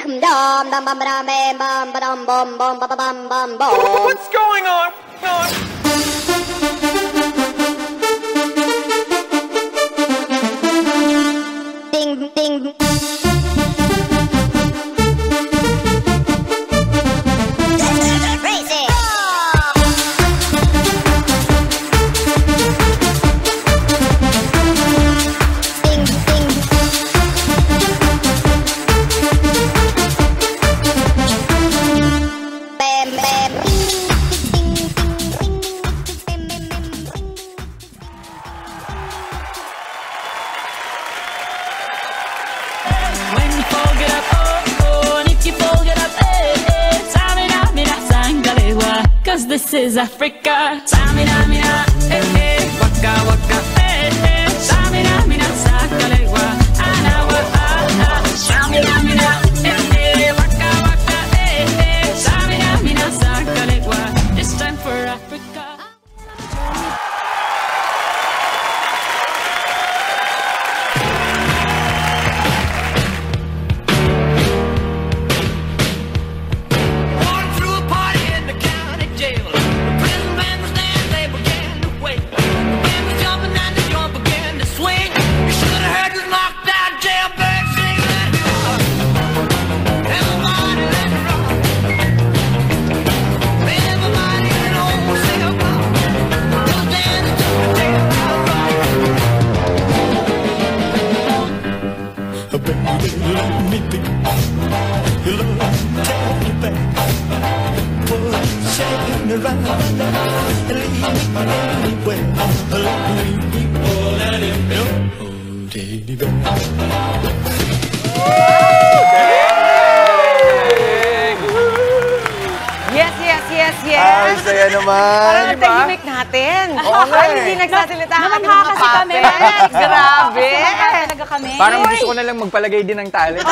What's going on? Ding, ding. Crazy. Ding, ding. Bam, bam. Ding, ding, ding, ding, ding, ding, ding. When you fold it up, oh, oh, and if you fold it up, Samina, mina, sangalewa, cause this is Africa. Samina, mina, waka, waka, Samina, mina, sangalewa, anawa, Samina, mina, waka, waka, Samina, mina, sangalewa, it's time for Africa. Walking through a party in the county jail. The prison band was there, they began to wait. The band was jumping and the joint began to swing. You should have heard this knocked out jailbird sing. Let it rock. Everybody let it rock. Everybody in home sing a rock. Just dance to the jail rock. Baby, let me be your love teddy bear. Put you shaking around and leave me anywhere. Let me let it go. Oh, teddy bear. Ang saya naman. Parang ang tahimik natin. Ay, hindi nagsasalita kami mga Namangha kasi kami. puppets. Grabe. Talaga kami. Parang gusto ko na lang magpalagay din ng talent.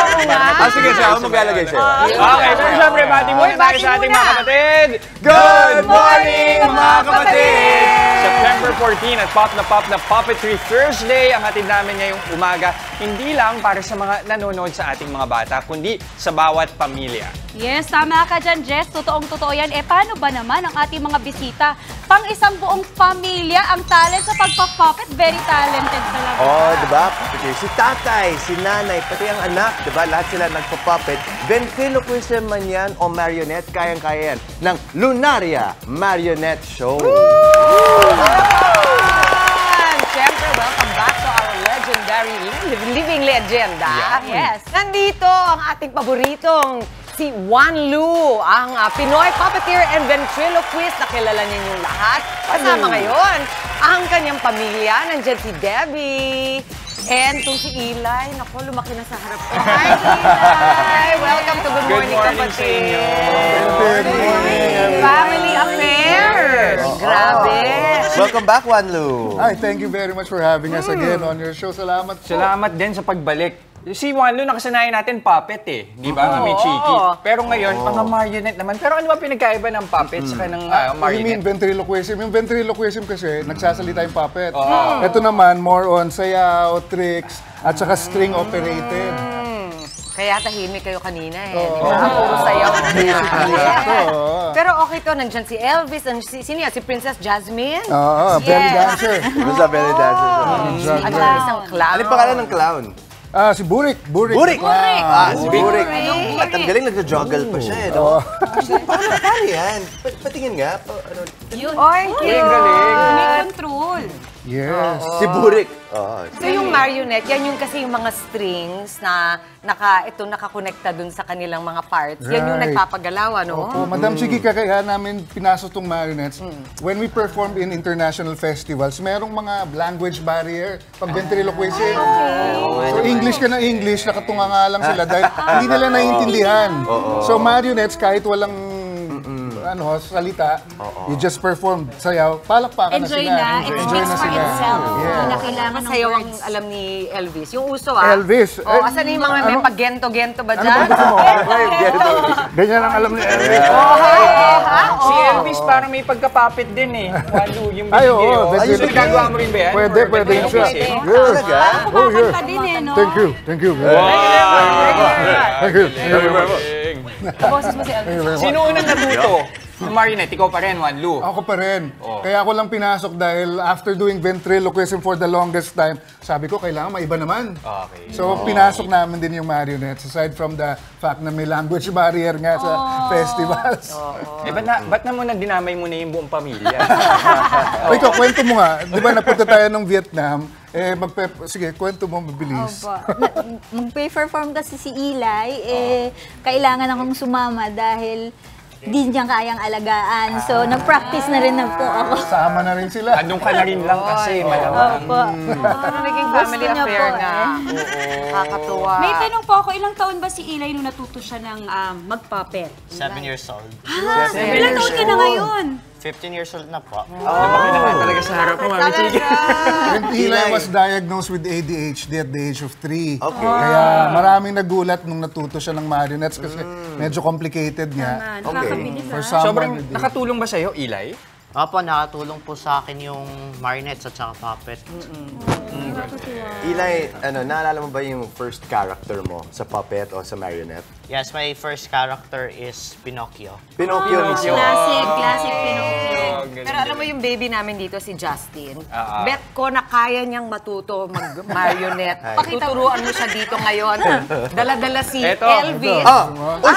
Sige, siya ako maglalagay sa'yo. Okay, pero syempre, bati muna tayo sa ating mga kapatid. Good morning, mga kapatid! September 14 at Pop na Puppetry Thursday ang hatid namin ngayong umaga. Hindi lang para sa mga nanonood sa ating mga bata, kundi sa bawat pamilya. Yes, tama ka dyan, Jess. Totoong-totoo yan. Paano ba naman ang ating mga bisita? Pang isang buong pamilya ang talent sa pagpapuppet. Very talented talaga. Oh, di ba? Si tatay, si nanay, pati ang anak, di ba? Lahat sila nagpa-puppet. Ventriloquism man yan o marionette, kayang-kaya yan ng Lunaria Marionette Show. Siyempre, welcome back to our legendary living legenda. Yes. Nandito ang ating paboritong si Juan Lu, ang Pinoy puppeteer and ventriloquist na kilala ninyong lahat. Kasama ngayon ang kanyang pamilya. Nandiyan si Debbie. And itong si Eli, naku, lumaki na sa harap ko. Hi, Eli! Welcome to Good Morning, Good morning kapatid. sa inyo. Good morning, Family affairs. Grabe. Welcome back, Wanlu. Hi, thank you very much for having us again on your show. Salamat po. Salamat din sa pagbalik. Si Wanlu, nakasanayan natin puppet eh. Di ba, Mami Chiki? Pero ngayon, mga marionette naman. Pero ano ba pinagkaiba ng puppet sa ng You mean marionette? ventriloquism? Yung ventriloquism kasi, nagsasalita yung puppet. Ito naman, more on sayaw, tricks, at saka string operated. Kaya tahimik kayo kanina eh. Di ba? Puro sayaw. Pero okay to, nandyan si Elvis, sino yan? Si Princess Jasmine? Oo, belly dancer. Ano sa belly dancer? Ano yung isang clown? Ano yung pangalan ng clown? Si Burik. Burik. Burik! Wow. Si Burik. At ang galing, nagja-juggle pa siya eh, no? Paano yan? Patingin nga. Oy, Galing. May control. Yes. Si Burik. So yung marionette, yan yung kasi yung mga strings na nakakonekta dun sa kanilang mga parts. Yan yung Right. nagpapagalaw, ano? Opo, Madam Chiki, kaya namin pinasok tong marionettes. When we performed in international festivals, merong mga language barrier pag ventriloquism. So English ka na English, nakatunga nga lang sila dahil hindi nila naiintindihan. So marionettes, kahit walang salita. You just perform sayaw, palakpakan Enjoy na sila. na. It speaks for itself. Hindi na kailangan ng Masayaw ang words. alam ni Elvis. Yung uso Elvis. Oh, asan yung mga may pag-gento-gento ba Ano dyan? ba gusto mo? Ganyan ang alam ni Elvis. Si Elvis parang may pagkapapit din eh. Walo, yung Ay, bibigay. oo, oh. pwede. Nagagawa mo rin ba yan? Pwede, Or pwede ganun siya. kasi? Yes. Talaga? Oh, yes. Kumakanta din eh, no? Thank you. Thank you. Thank you. Boses mo si Elvis. Sino unang natuto? Yung Marinette, ikaw pa rin, Juan Lu. Ako pa rin. Oh. Kaya ako lang pinasok dahil after doing ventriloquism for the longest time, sabi ko, kailangan maiba naman. Okay. So, pinasok namin din yung marionettes aside from the fact na may language barrier nga sa festivals. Ba't na muna dinamay mo na yung buong pamilya? O ikaw, kwento mo nga. Di ba napunta tayo ng Vietnam? Sige, kwento mo mabilis. Mag-perform kasi si Eli, kailangan akong sumama dahil di niya kayang alagaan. So, nag-practice na rin po ako. Sama na rin sila. Andun ka na rin lang kasi, malamang. Opo. Ano naging family Gusto niya affair po, nga? Nakakatuwa. May tanong po ako, ilang taon ba si Eli nung natuto siya ng mag-puppet? 7 years old. Ilang taon ka na ngayon? 15 years old na po. Naman talaga sa harap mo, Mami Chiki. And Eli was diagnosed with ADHD at the age of 3. Kaya maraming nagulat nung natuto siya ng marionettes kasi medyo complicated nga. Nakakabilis For ha? someone Sobrang with nakatulong ba sa'yo, Eli? Opo, nakatulong po sa akin yung marionettes at saka puppet. Eli, naalala mo ba yung first character mo sa puppet o sa marionette? Yes, my first character is Pinocchio. Pinocchio mismo. Classic Pinocchio. Pero alam mo yung baby namin dito, si Justin, bet ko na kaya niyang matuto mag-marionette. Tuturuan mo siya dito ngayon. Dala-dala si Eto. Elvis.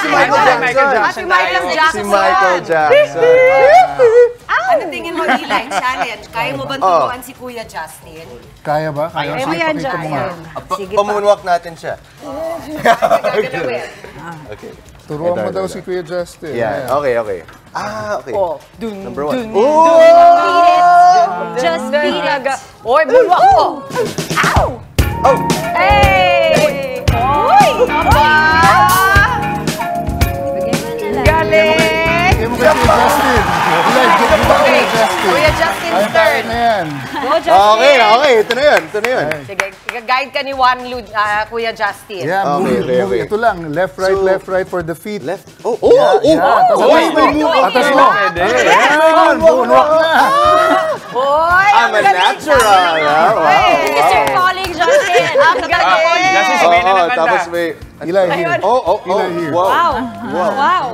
Si Michael Jackson. Si Michael Jackson. Si Michael Jackson. Ano tingin mo, Eli? Challenge. Kaya mo ba turuan si Kuya Justin? Kaya ba? Kaya. Sige, pakita mo nga. Pamunwak natin siya. Gagalawin. Okay. Turuan mo Ito. daw si Kuya Justin. Yeah, okay. Okay. Oh, Number 1. Just beat it. Oy, bulwak ko! Ow! Oh! Hey! Oy! Aba! Galing! Bigyan mo kay Kuya Justin. Eli, bigyan mo kay Kuya Justin. Kuya Justin Kaya third. na yan. Okay. Ito na yun. Sige, guide ka ni Juan Lu, Kuya Justin. Yeah, Okay. ito lang. Left, right for the feet. Left. Oh! Atas mo. Ayan, bunwak na. Hoy! I'm a natural. Mr. Calling Justin. Ang galing! Justin, sabay na ng kanta. Tapos may... Eli here. Eli here. Wow.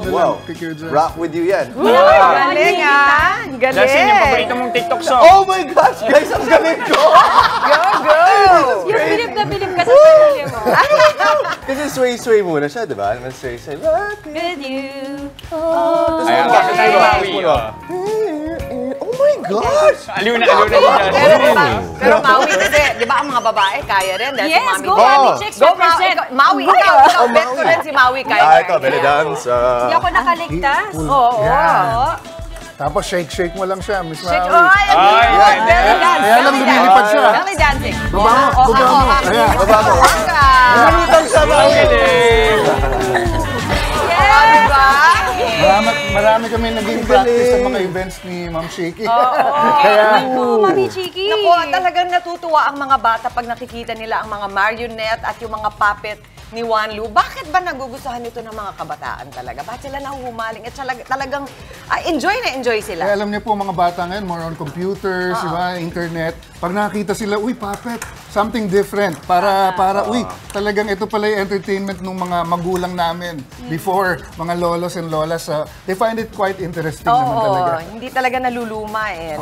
Wow. Pick your Justin. Rock with you yan. Galing ah! Galing! Justin, yung paborito mong TikTok song. Oh my gosh, guys, ang galing ko! Go! Yung bilib na bilib ka sa sarili mo. Kasi sway muna siya, di ba? Naman sway. Rock With you. Ayan, bakit tayo Maui? Oh my gosh! Aliw na si Justin. Pero Maui kasi, di ba ang mga babae kaya rin? Dahil Yes, si go Mami. Mami Chicks Go Maui! represent. Maui, ikaw, bet ko rin si Maui kaya. Ito, belly dance. Hindi ako nakaligtas. Oo. Tapos shake mo lang siya, Miss Shake, Maui. ay, Ay, belly dance. Kaya lang lumilipad siya. Belly dancing. Baba mo. Ayan. Baba mo. Nalutang sa Maui. Marami kami naging practice sa mga events ni Ma'am Shaky. Kaya, Mami Chiki. Naku, talagang natutuwa ang mga bata pag nakikita nila ang mga marionette at yung mga puppet ni Juan Lu. Bakit ba nagugustuhan ito ng mga kabataan talaga? Bakit sila nahuhumaling? At talagang enjoy na enjoy sila. kaya alam niyo po mga bata ngayon, more on computers, diba, internet. Pag nakakita sila, uy, puppet, something different. Para, uy, talagang ito pala yung entertainment ng mga magulang namin before, mga lolos and lolas. They find it quite interesting naman talaga. Hindi talaga naluluma eh.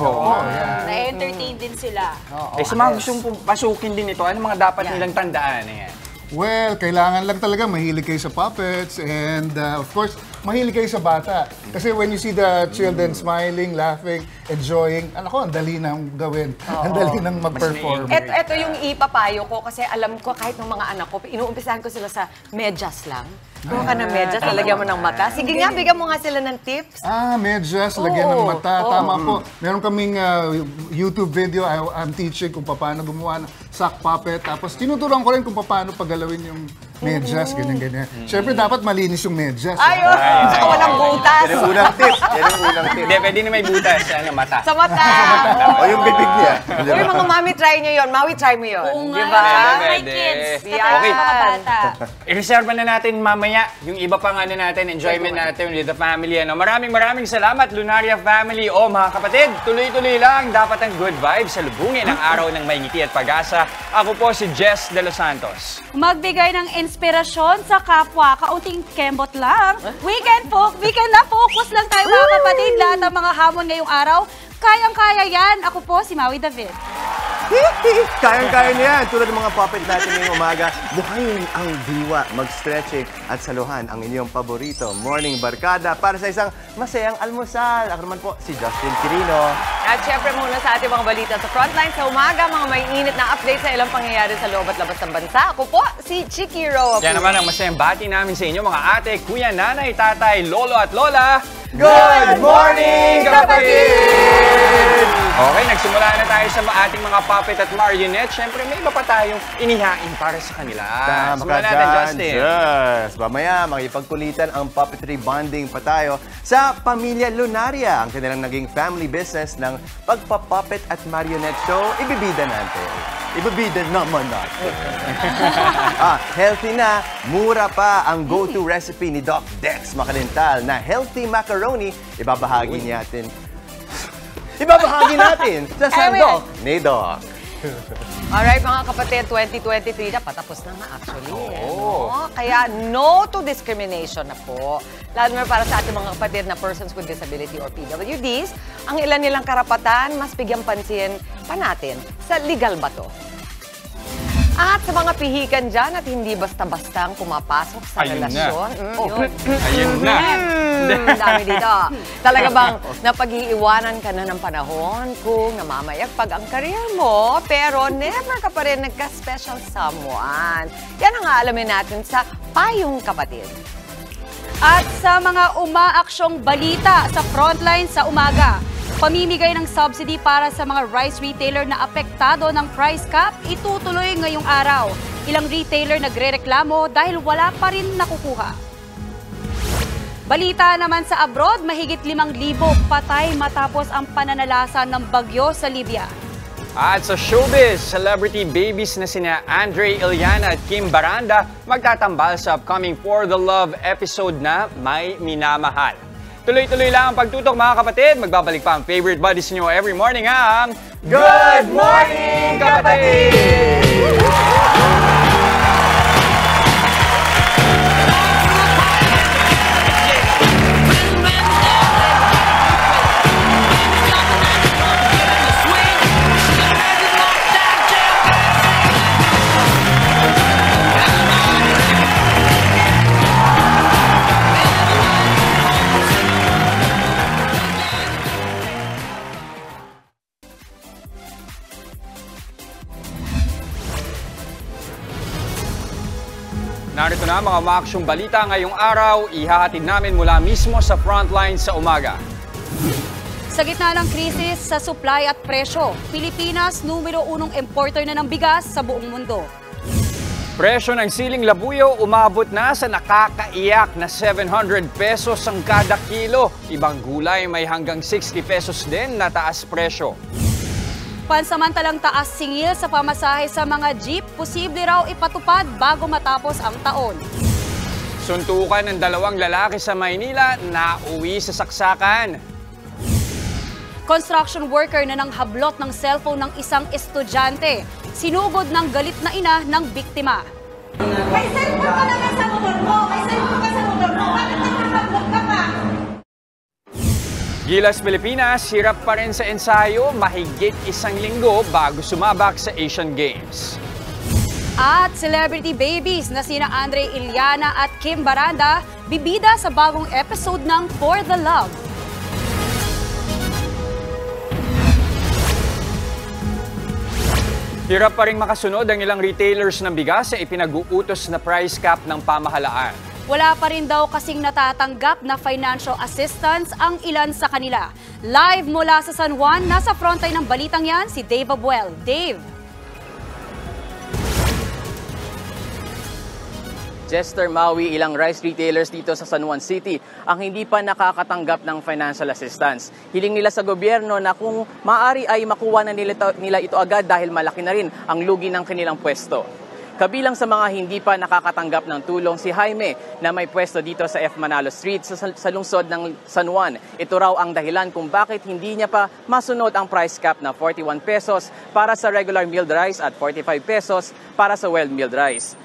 Na-entertain din sila. Sa mga gustong pasukin din ito, ano mga dapat nilang tandaan? Ayan. Well, kailangan lang talaga mahilig kayo sa puppets and of course, mahilig kayo sa bata. Kasi when you see the children smiling, laughing, enjoying, ang dali nang gawin. Ang dali nang mag-perform. Ito yung ipapayo ko kasi alam ko kahit ng mga anak ko, inuumpisahan ko sila sa medyas lang. Kuha ka ng medyas, lalagyan mo ng mata. Sige nga, bigyan mo nga sila ng tips. Medyas, lagyan ng mata. Tama po. Meron kaming YouTube video, I'm teaching kung paano gumawa ng sock puppet. Tapos tinuturuan ko rin kung paano paggalawin yung medyas, ganyan-ganyan. Siyempre, dapat malinis yung medyas. Ayun! Saka walang butas. Yan yung unang tip. Yan yung unang tip. Hindi, pwede na may butas. Ano, mata. Sa mata. O yung bibig niya. Uy, mga mami, try nyo yun. Maui, try mo yun. Oo nga. Diba? Pwede. My kids. Yan. Okay. Mga bata. I-reserve na natin mamaya yung iba pang ano natin, enjoyment natin with the family. Ano. Maraming salamat, Lunaria family. O mga kapatid, tuloy-tuloy lang. Dapat ang good vibes sa lubungin ng araw ng may ngiti at pag-asa. Ako po si Jess De Los Santos. Magbigay ng inspirasyon sa kapwa, kaunting kembot lang. Weekend na focus lang tayo mga kapatid. Lahat ng mga hamon ngayong araw, kayang-kaya yan. Ako po si Maui David. Kayang-kaya niyan. Tulad ng mga puppet natin ngayong umaga, buhayin ang diwa, mag-stretching at saluhan ang inyong paborito. Morning Barkada para sa isang masayang almusal. Ako naman po si Justin Quirino. At syempre muna sa ating mga balita sa Frontline sa umaga, mga may init na update sa ilang pangyayari sa loob at labas ng bansa. Ako po si Chiki Ro. Yan naman ang masayang bati namin sa inyo mga ate, kuya, nanay, tatay, lolo at lola. Good morning, kapatid! Okay, nagsimula na tayo sa ating mga puppet at marionette. Siyempre, may iba pa tayong inihain para sa kanila. Tama Simulan ka natin, dyan, Justin. Jess. Mamaya, makipagkulitan ang puppetry bonding pa tayo sa Pamilya Lunaria, ang kanilang naging family business ng pagpa-puppet at marionette show. Ibibida natin. Ibibida naman natin. Healthy na, mura pa ang go-to recipe ni Doc Dex Makalintal na healthy macaroni. Ibabahagi natin sa sandok ni Doc. Alright mga kapatid, 2023 na patapos na nga actually. No? Kaya no to discrimination na po. Lalo na para sa ating mga kapatid na persons with disability or PWDs, ang ilan nilang karapatan, mas bigyang pansin pa natin sa legal ba to? At sa mga pihikan dyan at hindi basta-bastang pumapasok sa Ayun na. relasyon. Yun. Ayun na. Dami dito. Talaga bang napag-iiwanan ka na ng panahon kung namamayagpag ang career mo, pero never ka pa rin nagka-special someone? Yan ang aalamin natin sa Payong Kapatid. At sa mga umaaksyong balita sa Frontline sa umaga, pamimigay ng subsidy para sa mga rice retailer na apektado ng price cap itutuloy ngayong araw. Ilang retailer nagrereklamo dahil wala pa rin nakukuha. Balita naman sa abroad, mahigit 5,000 patay matapos ang pananalasa ng bagyo sa Libya. At sa showbiz, celebrity babies na sina Andre Iliana at Kim Baranda magtatambal sa upcoming For the Love episode na May Minamahal. Tuloy-tuloy lang ang pagtutok mga kapatid. Magbabalik pa ang favorite buddies nyo every morning ang Good Morning, Kapatid! Narito na mga maaksyong balita ngayong araw, ihahatid namin mula mismo sa Frontline sa umaga. Sa gitna ng krisis sa supply at presyo, Pilipinas numero 1 importer na ng bigas sa buong mundo. Presyo ng siling labuyo umabot na sa nakakaiyak na 700 pesos ang kada kilo. Ibang gulay may hanggang 60 pesos din na taas presyo. Pansamantalang taas singil sa pamasahe sa mga jeep, posible raw ipatupad bago matapos ang taon. Suntukan ng 2 lalaki sa Maynila na uwi sa saksakan. Construction worker na nang hablot ng cellphone ng isang estudyante. Sinugod ng galit na ina ng biktima. May cellphone ka naman sa motor mo! May cellphone ka sa motor mo! Bakit nagkakablog ka pa? Gilas Pilipinas, hirap pa rin sa ensayo, mahigit 1 linggo bago sumabak sa Asian Games. At celebrity babies na sina Andre Iliana at Kim Baranda, bibida sa bagong episode ng For the Love. Hirap pa rin makasunod ang ilang retailers ng bigas sa ipinag-uutos na price cap ng pamahalaan. Wala pa rin daw kasing natatanggap na financial assistance ang ilan sa kanila. Live mula sa San Juan, nasa frontline ng balitang yan si Dave Abuel. Dave. Jester, Maui, ilang rice retailers dito sa San Juan City ang hindi pa nakakatanggap ng financial assistance. Hiling nila sa gobyerno na kung maaari ay makuha na nila ito agad dahil malaki na rin ang lugi ng kanilang pwesto. Kabilang sa mga hindi pa nakakatanggap ng tulong si Jaime na may pwesto dito sa F. Manalo Street sa lungsod ng San Juan. Ito raw ang dahilan kung bakit hindi niya pa masunod ang price cap na 41 pesos para sa regular milled rice at 45 pesos para sa well milled rice.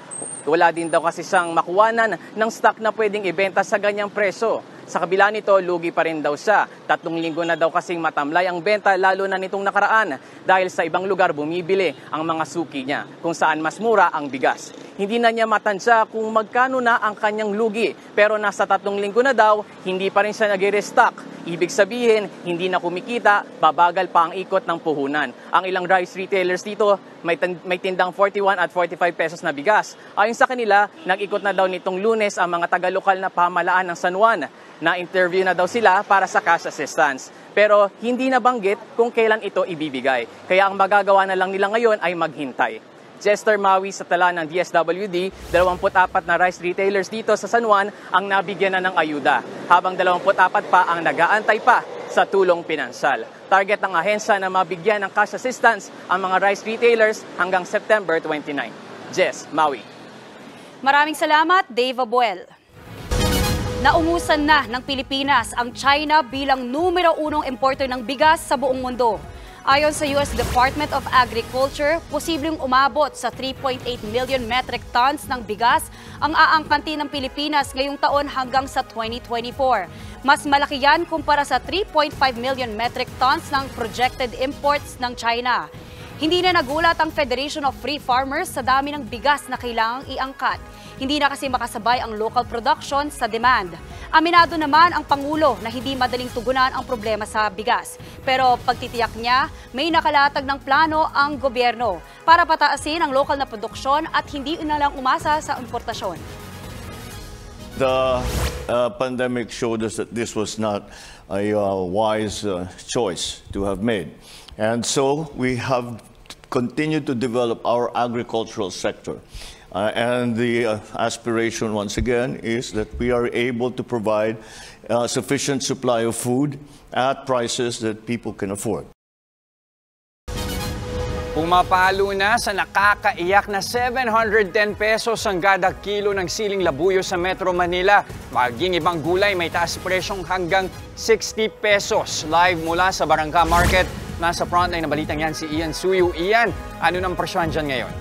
Wala din daw kasi siyang makuwanan ng stock na pwedeng ibenta sa ganyang presyo. Sa kabila nito, lugi pa rin daw siya. 3 linggo na daw kasing matamlay ang benta lalo na nitong nakaraan dahil sa ibang lugar bumibili ang mga suki niya kung saan mas mura ang bigas. Hindi na niya matansya kung magkano na ang kanyang lugi pero nasa 3 linggo na daw, hindi pa rin siya nag-restock. Ibig sabihin, hindi na kumikita, babagal pa ang ikot ng puhunan. Ang ilang rice retailers dito may tindang 41 at 45 pesos na bigas. Ayon sa kanila, nag-ikot na daw nitong Lunes ang mga taga-lokal na pamahalaan ng San Juan. Na-interview na daw sila para sa cash assistance. Pero hindi nabanggit kung kailan ito ibibigay. Kaya ang magagawa na lang nila ngayon ay maghintay. Jester, Maui, sa tala ng DSWD, 24 na rice retailers dito sa San Juan ang nabigyan na ng ayuda, habang 24 pa ang nag-aantay pa sa tulong pinansal. Target ng ahensya na mabigyan ng cash assistance ang mga rice retailers hanggang September 29. Jess, Maui. Maraming salamat, Dave Abuel. Naungusan na ng Pilipinas ang China bilang numero 1 importer ng bigas sa buong mundo. Ayon sa US Department of Agriculture, posibleng umabot sa 3.8 million metric tons ng bigas ang aangkantin ng Pilipinas ngayong taon hanggang sa 2024. Mas malaki yan kumpara sa 3.5 million metric tons ng projected imports ng China. Hindi na nagulat ang Federation of Free Farmers sa dami ng bigas na kailangang iangkat. Hindi na kasi makasabay ang local production sa demand. Aminado naman ang Pangulo na hindi madaling tugunan ang problema sa bigas. Pero pagtitiyak niya, may nakalatag ng plano ang gobyerno para pataasin ang local na produksyon at hindi na lang umasa sa importasyon. The pandemic showed us that this was not a wise choice to have made. And so we have continued to develop our agricultural sector. And the aspiration, once again, is that we are able to provide sufficient supply of food at prices that people can afford. Pumapalo na sa nakakaiyak na 710 pesos ang kada kilo ng siling labuyo sa Metro Manila. Maging ibang gulay may taas presyong hanggang 60 pesos. Live mula sa Barangka Market, nasa frontline na balitang yan si Ian Suyu. Ian, ano ng presyohan dyan ngayon?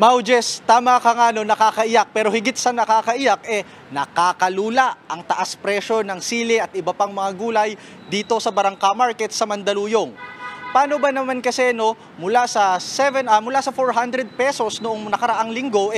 Maujes, tama ka nga no, nakakaiyak. Pero higit sa nakakaiyak, nakakalula ang taas presyo ng sili at iba pang mga gulay dito sa Barangka Market sa Mandaluyong. Paano ba naman kasi no, mula sa 400 pesos noong nakaraang linggo,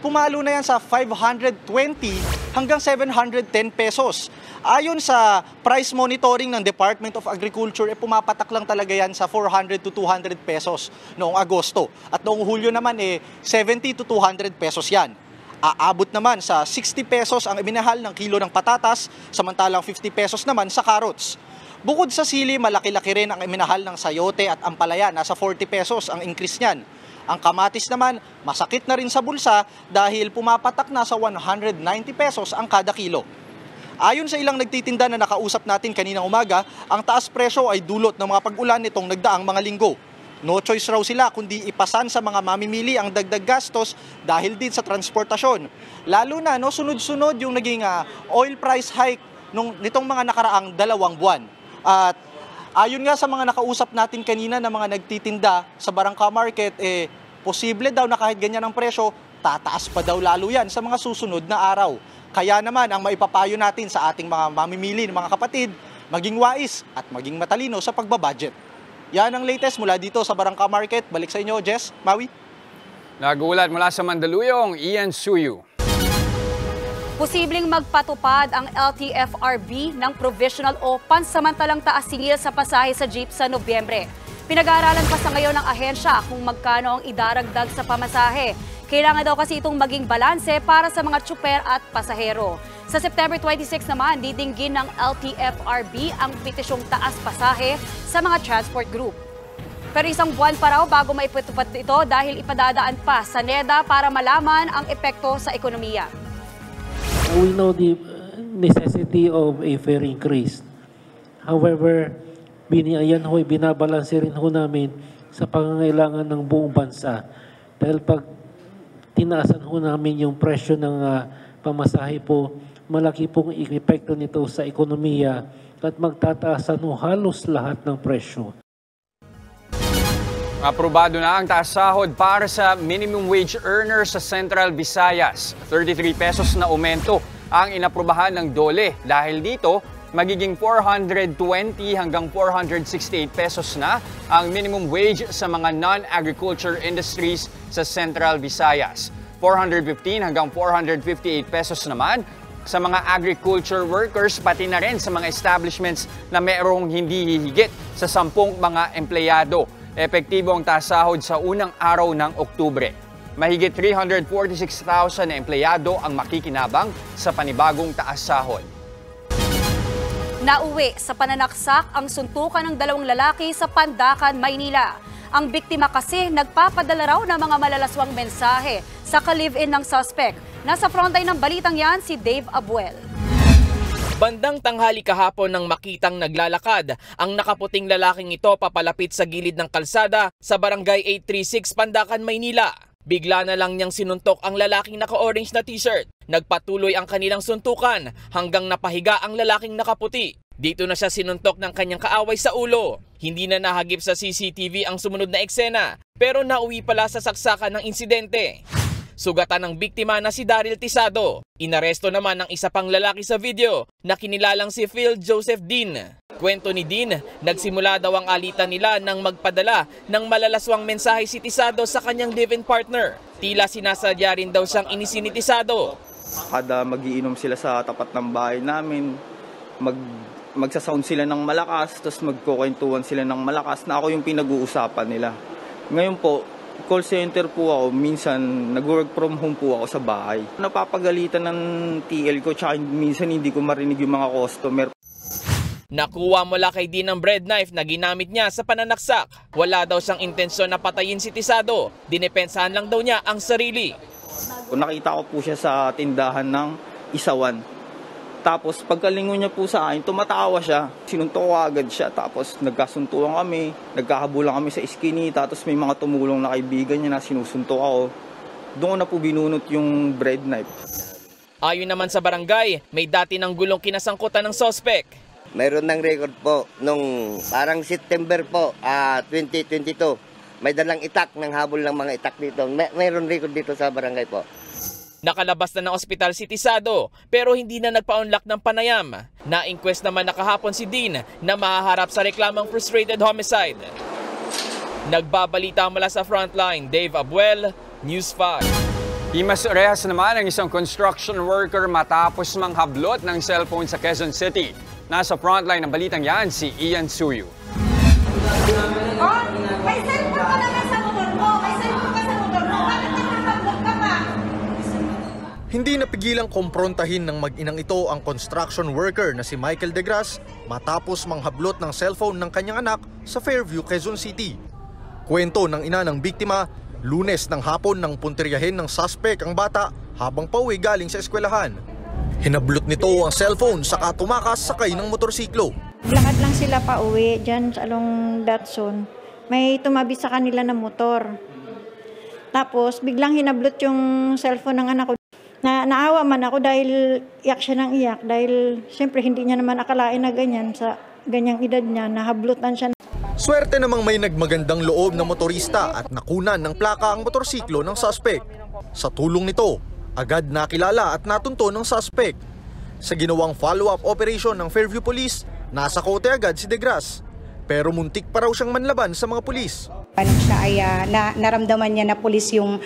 pumalo na yan sa 520 hanggang 710 pesos. Ayon sa price monitoring ng Department of Agriculture, pumapatak lang talaga yan sa 400 to 200 pesos noong Agosto. At noong Hulyo naman, 70 to 200 pesos yan. Aabot naman sa 60 pesos ang iminahal ng kilo ng patatas, samantalang 50 pesos naman sa carrots. Bukod sa sili, malaki-laki rin ang iminahal ng sayote at ampalaya, nasa 40 pesos ang increase niyan. Ang kamatis naman, masakit na rin sa bulsa dahil pumapatak na sa 190 pesos ang kada kilo. Ayon sa ilang nagtitinda na nakausap natin kaninang umaga, ang taas presyo ay dulot ng mga pag-ulan nitong nagdaang mga linggo. No choice raw sila kundi ipasan sa mga mamimili ang dagdag gastos dahil din sa transportasyon. Lalo na sunod-sunod yung naging oil price hike nitong mga nakaraang 2 buwan. At ayon nga sa mga nakausap natin kanina na mga nagtitinda sa Barangka Market, posible daw na kahit ganyan ang presyo, tataas pa daw lalo yan sa mga susunod na araw. Kaya naman ang maipapayo natin sa ating mga mamimili ng mga kapatid, maging wais at maging matalino sa pagbabudget. Yan ang latest mula dito sa Barangka Market. Balik sa inyo, Jess, Maui. Nagulat mula sa Mandaluyong, Ian Suyu. Posibleng magpatupad ang LTFRB ng provisional o pansamantalang taas singil sa pasahe sa jeep sa Nobyembre. Pinag-aaralan pa sa ngayon ng ahensya kung magkano ang idaragdag sa pamasahe. Kailangan daw kasi itong maging balanse para sa mga tsuper at pasahero. Sa September 26 naman, didinggin ng LTFRB ang petisyong taas pasahe sa mga transport group. Pero isang buwan pa raw bago maipatupad ito dahil ipadadaan pa sa NEDA para malaman ang epekto sa ekonomiya. We know the necessity of a fare increase. However, binabalanse rin ho namin sa pangangailangan ng buong bansa. Dahil pag tinaasan ho namin yung presyo ng pamasahe po, malaki pong epekto nito sa ekonomiya at magtataasan ho halos lahat ng presyo. Aprobado na ang taas sahod para sa minimum wage earner sa Central Visayas. 33 pesos na aumento ang inaprubahan ng DOLE. Dahil dito, magiging 420 hanggang 468 pesos na ang minimum wage sa mga non-agriculture industries sa Central Visayas. 415 hanggang 458 pesos naman sa mga agriculture workers, pati na rin sa mga establishments na mayroong hindi hihigit sa 10 mga empleyado. Epektibo ang taas sahod sa unang araw ng Oktubre. Mahigit 346,000 na empleyado ang makikinabang sa panibagong taas sahod. Nauwi sa pananaksak ang suntukan ng 2 lalaki sa Pandacan, Maynila. Ang biktima kasi nagpapadala raw ng mga malalaswang mensahe sa ka-live-in ng suspect. Nasa frontline ng balitang yan si Dave Abuel. Bandang tanghali kahapon nang makitang naglalakad ang nakaputing lalaking ito papalapit sa gilid ng kalsada sa Barangay 836 Pandacan, Maynila. Bigla na lang niyang sinuntok ang lalaking naka-orange na t-shirt. Nagpatuloy ang kanilang suntukan hanggang napahiga ang lalaking nakaputi. Dito na siya sinuntok ng kanyang kaaway sa ulo. Hindi na nahagip sa CCTV ang sumunod na eksena, pero nauwi pala sa saksakan ng insidente. Sugatan ng biktima na si Daryl Tisado. Inaresto naman ang isa pang lalaki sa video na kinilalang si Phil Joseph Dean. Kwento ni Dean, nagsimula daw ang alitan nila nang magpadala ng malalaswang mensahe si Tisado sa kanyang live-in partner. Tila sinasadya rin daw siyang inisin ni Tisado. Kada magiinom sila sa tapat ng bahay namin, magsasound sila ng malakas, tapos magkukwentuhan sila ng malakas na ako yung pinag-uusapan nila. Ngayon po, call center po ako, minsan nag-work from home po ako sa bahay. Napapagalitan ng TL ko, tsaka minsan hindi ko marinig yung mga customer. Nakuha mula kay Dean ang bread knife na ginamit niya sa pananaksak. Wala daw siyang intensyon na patayin si Tisado. Dinepensahan lang daw niya ang sarili. Kung nakita ko po siya sa tindahan ng Isawan. Tapos pagkalingon niya po sa akin, tumatawa siya. Sinuntok ko agad siya. Tapos nagkasuntuan kami, nagkakabulan kami sa iskinita. Tapos may mga tumulong na kaibigan niya na sinusuntok ako. Doon na po binunot yung bread knife. Ayon naman sa barangay, may dati ng gulong kinasangkutan ng suspect. Mayroon ng record po nung parang September po, 2022. May dalang itak ng habol ng mga itak dito. Mayroon record dito sa barangay po. Nakalabas na ng ospital si Tisado pero hindi na nagpa-unlock ng panayam. Na-inquest naman nakahapon si Dean na mahaharap sa reklamang frustrated homicide. Nagbabalita mula sa frontline, Dave Abuel, News 5. Imas rehas naman ang isang construction worker matapos manghablot ng cellphone sa Quezon City. Nasa frontline ng balitang yan si Ian Suyu. May cellphone ka naman sa motor mo. May cellphone ka sa motor mo. Bakit nagpapablog ka pa? Hindi napigilang komprontahin ng mag-inang ito ang construction worker na si Michael Degras matapos manghablot ng cellphone ng kanyang anak sa Fairview, Quezon City. Kwento ng ina ng biktima, Lunes ng hapon nang puntiryahin ng suspect ang bata habang pauwi galing sa eskwelahan. Hinablot nito ang cellphone saka tumakas sakay ng motorsiklo. Lakad lang sila pa uwi dyan sa along Datsun. May tumabi sa kanila na motor. Tapos biglang hinablot yung cellphone ng anak ko. Naawa man ako dahil iyak siya ng iyak. Dahil siyempre hindi niya naman akalain na ganyan sa ganyang edad niya. Nahablutan siya. Swerte namang may nagmagandang loob na motorista at nakunan ng plaka ang motorsiklo ng suspect. Sa tulong nito, agad nakilala at natunto ng suspect. Sa ginawang follow-up operation ng Fairview Police, nasa kote agad si Degras. Pero muntik pa raw siyang manlaban sa mga pulis. Siya ay naramdaman niya na pulis yung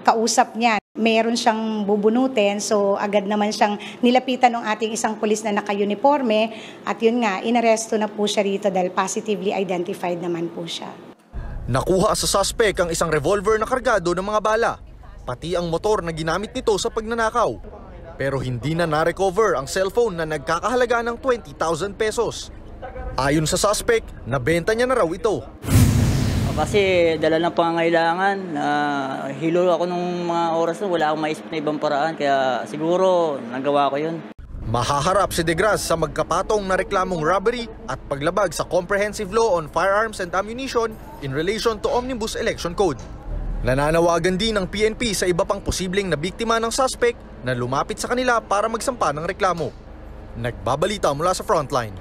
kausap niya. Meron siyang bubunutin, so agad naman siyang nilapitan ng ating isang pulis na naka-uniforme. At yun nga, inaresto na po siya rito dahil positively identified naman po siya. Nakuha sa suspect ang isang revolver na kargado ng mga bala, pati ang motor na ginamit nito sa pagnanakaw. Pero hindi na na-recover ang cellphone na nagkakahalaga ng 20,000 pesos. Ayon sa suspect, nabenta niya na raw ito. Kasi dala ng pangangailangan, hilo ako nung mga oras na wala akong maisip na ibang paraan, kaya siguro nagawa ko yun. Mahaharap si De Gras sa magkapatong na reklamong robbery at paglabag sa Comprehensive Law on Firearms and Ammunition in relation to Omnibus Election Code. Nananawagan din ng PNP sa iba pang posibleng na biktima ng suspect na lumapit sa kanila para magsampa ng reklamo. Nagbabalita mula sa Frontline,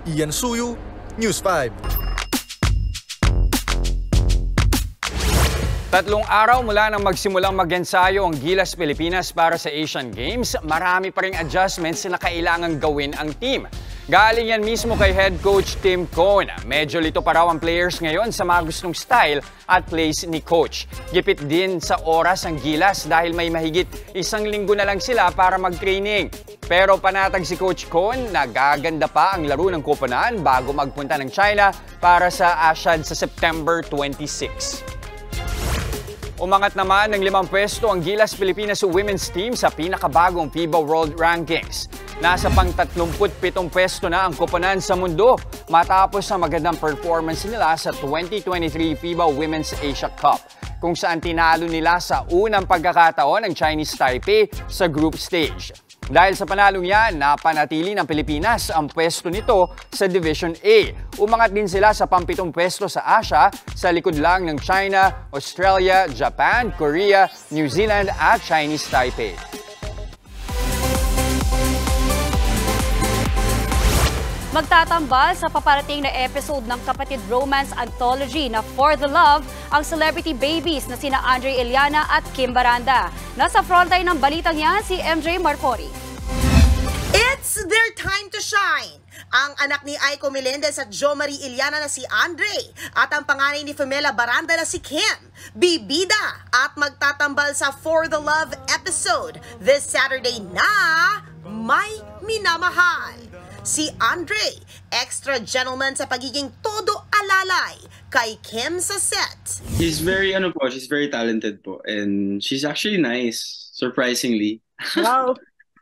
Ian Suyu, News 5. 3 araw mula nang magsimulang mag-ensayo ang Gilas Pilipinas para sa Asian Games, marami pa ring adjustments na kailangang gawin ang team. Galing yan mismo kay head coach Tim Cohn. Medyo lito pa raw ang players ngayon sa mga gustong style at plays ni coach. Gipit din sa oras ang Gilas dahil may mahigit 1 linggo na lang sila para mag-training. Pero panatag si Coach Cohn na gaganda pa ang laro ng koponan bago magpunta ng China para sa ASEAN sa September 26. Umangat naman ng 5 pwesto ang Gilas Pilipinas Women's Team sa pinakabagong FIBA World Rankings. Nasa pang-37 pwesto na ang koponan sa mundo matapos ang magandang performance nila sa 2023 FIBA Women's Asia Cup, kung saan tinalo nila sa unang pagkakataon ang Chinese Taipei sa group stage. Dahil sa panalong yan, napanatili ng Pilipinas ang pwesto nito sa Division A. Umangat din sila sa pang-7 pwesto sa Asia, sa likod lang ng China, Australia, Japan, Korea, New Zealand at Chinese Taipei. Magtatambal sa paparating na episode ng kapatid romance anthology na For the Love ang celebrity babies na sina Andre Iliana at Kim Baranda. Nasa frontline ng balitang yan si MJ Marfori. It's their time to shine! Ang anak ni Aiko Melendez at Jo Marie Iliana na si Andre at ang panganay ni Femela Baranda na si Kim, bibida at magtatambal sa For the Love episode this Saturday na May Minamahal. Si Andre, extra gentleman sa pagiging todo alalay kay Kim sa set. She's very talented po, and she's actually nice, surprisingly. Wow.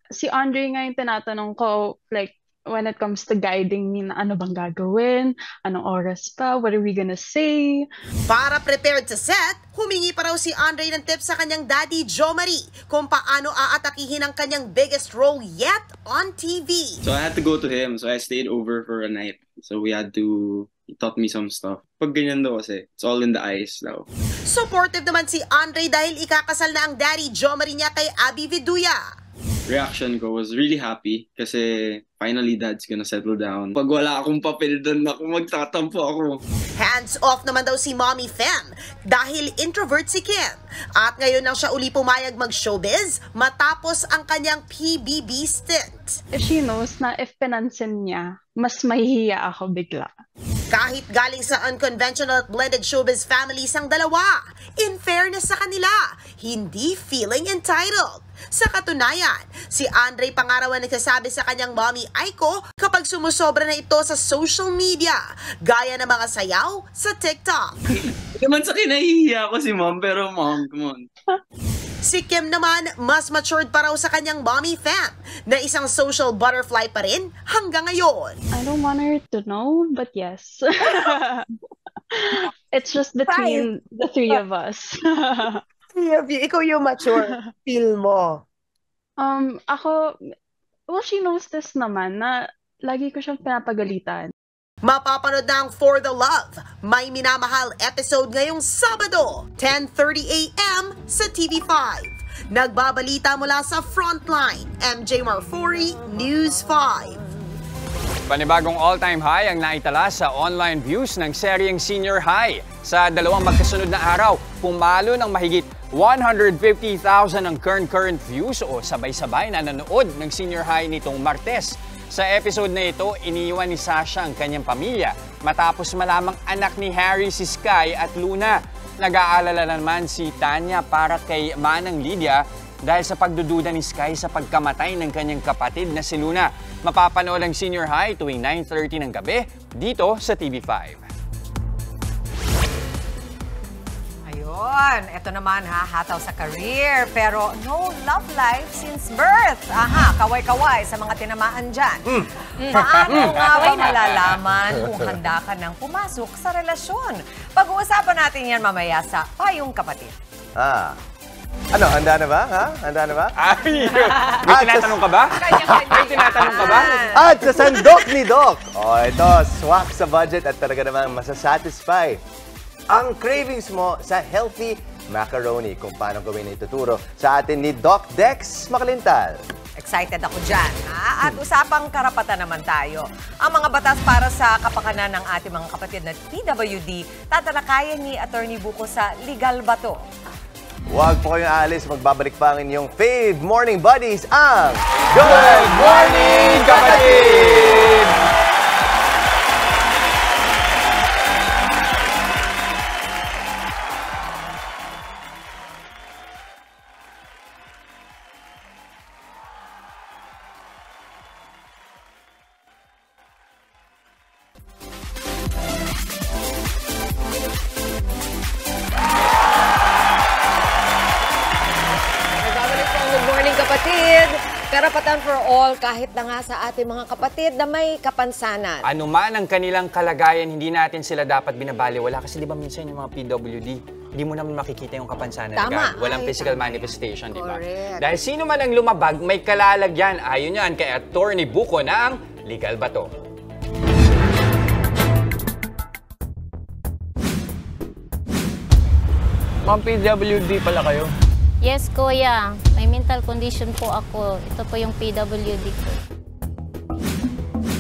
Si Andre nga yung tinatanong ko, like, when it comes to guiding me na ano bang gagawin, anong oras pa, what are we gonna say? Para prepared sa set, humingi pa raw si Andre ng tips sa kanyang daddy Jo Marie kung paano aatakihin ang kanyang biggest role yet on TV. So I had to go to him, so I stayed over for a night. So he taught me some stuff. Pag ganyan daw kasi, it's all in the eyes daw. Supportive naman si Andre dahil ikakasal na ang daddy Jo Marie niya kay Abby Viduya. Reaction ko was really happy kasi finally dad's gonna settle down. Pag wala akong papel doon, magtatampo ako. Hands off naman daw si Mommy Fem dahil introvert si Kim. At ngayon lang siya uli pumayag mag-showbiz matapos ang kanyang PBB stint. She knows na if pinansin niya, mas mahihiya ako bigla. Kahit galing sa unconventional at blended showbiz families ang dalawa, in fairness sa kanila, hindi feeling entitled. Sa katunayan, si Andre pangarawan nagsasabi sa kanyang mommy Aiko kapag sumusobra na ito sa social media, gaya ng mga sayaw sa TikTok. Naman sa kinahihiya ko si mom, pero mom, come on. Si Kim naman, mas matured pa raw sa kanyang mommy fam, na isang social butterfly pa rin hanggang ngayon. I don't want her to know, but yes. It's just between the three of us. Ikaw yung mature. Feel mo. Well, she knows this naman na lagi ko siyang pinapagalitan. Mapapanood na ang For the Love, May Minamahal episode ngayong Sabado, 10:30 a.m. sa TV5. Nagbabalita mula sa Frontline, MJ Marfori, News 5. Panibagong all-time high ang naitala sa online views ng seryeng Senior High. Sa 2 magkasunod na araw, pumalo ng mahigit 150,000 ang current views o sabay-sabay na nanood ng Senior High nitong Martes. Sa episode na ito, iniwan ni Sasha ang kanyang pamilya matapos malamang anak ni Harry si Sky at Luna. Nag-aalala naman si Tanya para kay Manang Lydia dahil sa pagdududa ni Sky sa pagkamatay ng kanyang kapatid na si Luna. Mapapanood ang Senior High tuwing 9:30 ng gabi dito sa TV5. Ayun, ito naman hataw sa career, pero no love life since birth. Aha, kaway-kaway sa mga tinamaan dyan. Paano nga ba malalaman kung handa ka nang pumasok sa relasyon? Pag-uusapan natin yan mamaya sa Payong Kapatid. Ano, handa na ba? Ha? Handa na ba? Ay, may tinatanong ka ba? May tinatanong ka ba? At sa sandok ni Doc. Ito, swak sa budget at talaga namang masasatisfy ang cravings mo sa healthy macaroni. Kung paano gawin na ituturo sa atin ni Doc Dex Makalintal. Excited ako dyan, ha? At usapang karapatan naman tayo. Ang mga batas para sa kapakanan ng ating mga kapatid na PWD, tatalakayan ni Attorney Buko sa Legal ba to? Huwag po kayong aalis, magbabalik pa ang inyong fave morning buddies, ang Good Morning Kapatid! Karapatan for all, kahit na nga sa ating mga kapatid na may kapansanan. Ano man ang kanilang kalagayan, hindi natin sila dapat binabaliwala. Kasi di ba minsan yung mga PWD, hindi mo naman makikita yung kapansanan. Tama. Walang physical manifestation, di ba? Correct. Dahil sino man ang lumabag, may kalalagyan. Ayon yan kay Attorney Buko na ang Legal ba to? Ma'am, PWD pala kayo? Yes, kuya. May mental condition po ako. Ito po yung PWD ko.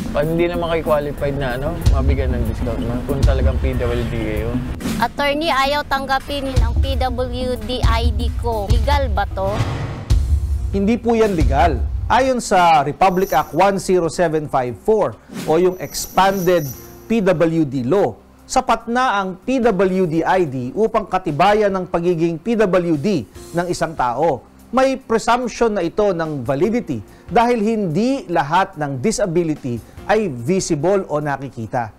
Pag hindi naman kayo qualified na mabigyan ng discount man kung talagang PWD kayo. Attorney, ayaw tanggapin ang PWD ID ko. Legal ba to? Hindi po yan legal. Ayon sa Republic Act 10754 o yung Expanded PWD Law, sapat na ang PWD ID upang katibayan ng pagiging PWD ng isang tao. May presumption na ito ng validity dahil hindi lahat ng disability ay visible o nakikita.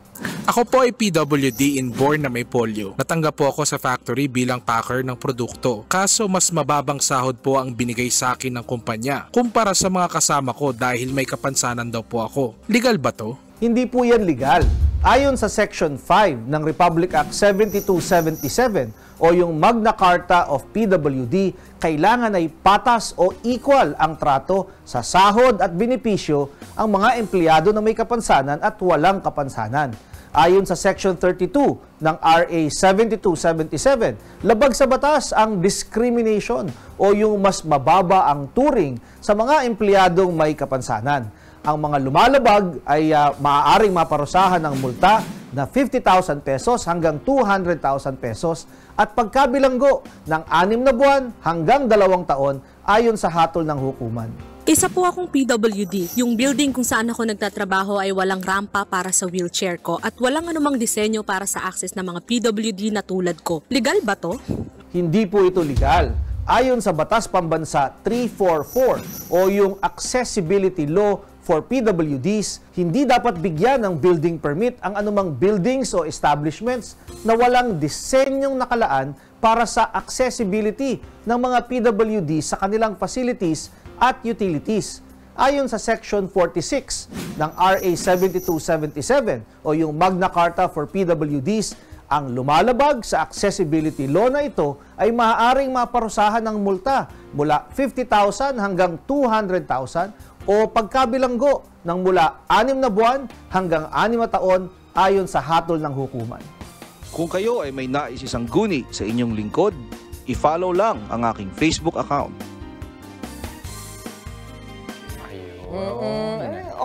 Ako po ay PWD inborn na may polio. Natanggap po ako sa factory bilang packer ng produkto. Kaso mas mababang sahod po ang binigay sa akin ng kumpanya kumpara sa mga kasama ko dahil may kapansanan daw po ako. Legal ba to? Hindi po yan legal. Ayon sa Section 5 ng Republic Act 7277 o yung Magna Carta of PWD, kailangan ay patas o equal ang trato sa sahod at benepisyo ang mga empleyado na may kapansanan at walang kapansanan. Ayon sa Section 32 ng RA 7277, labag sa batas ang discrimination o yung mas mababa ang turing sa mga empleyadong may kapansanan. Ang mga lumalabag ay maaaring maparusahan ng multa na 50,000 pesos hanggang 200,000 pesos at pagkabilanggo ng 6 na buwan hanggang 2 taon ayon sa hatol ng hukuman. Isa po akong PWD. Yung building kung saan ako nagtatrabaho ay walang rampa para sa wheelchair ko at walang anumang disenyo para sa access ng mga PWD na tulad ko. Legal ba to? Hindi po ito legal. Ayon sa Batas Pambansa 344 o yung Accessibility Law for PWDs, hindi dapat bigyan ng building permit ang anumang buildings o establishments na walang disenyong nakalaan para sa accessibility ng mga PWD sa kanilang facilities at utilities. Ayon sa Section 46 ng RA 7277 o yung Magna Carta for PWDs, ang lumalabag sa accessibility law na ito ay maaaring maparusahan ng multa mula 50,000 hanggang 200,000 o pagkabilanggo ng mula 6 na buwan hanggang 6 na taon ayon sa hatol ng hukuman. Kung kayo ay may nais isang guni sa inyong lingkod, i-follow lang ang aking Facebook account.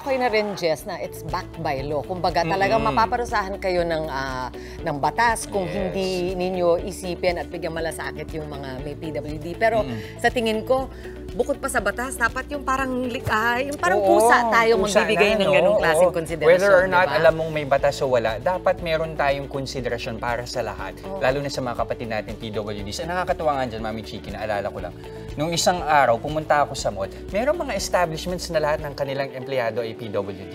Okay na rin, Jess, na it's backed by law. Kumbaga, talagang mapaparusahan kayo ng batas kung hindi ninyo isipin at bigyan malasakit yung mga may PWD. Pero sa tingin ko, bukod pa sa batas, dapat yung parang yung parang pusa tayong magbibigay ng ganung klaseng konsiderasyon. Whether or not diba? alam mong may batas o wala, dapat meron tayong konsiderasyon para sa lahat. Lalo na sa mga kapatid natin PWDs. Nakakatuwa nga dyan, Mami Chiki, naalala ko lang. Nung isang araw, pumunta ako sa mall, merong mga establishments na lahat ng kanilang empleyado ay PWD.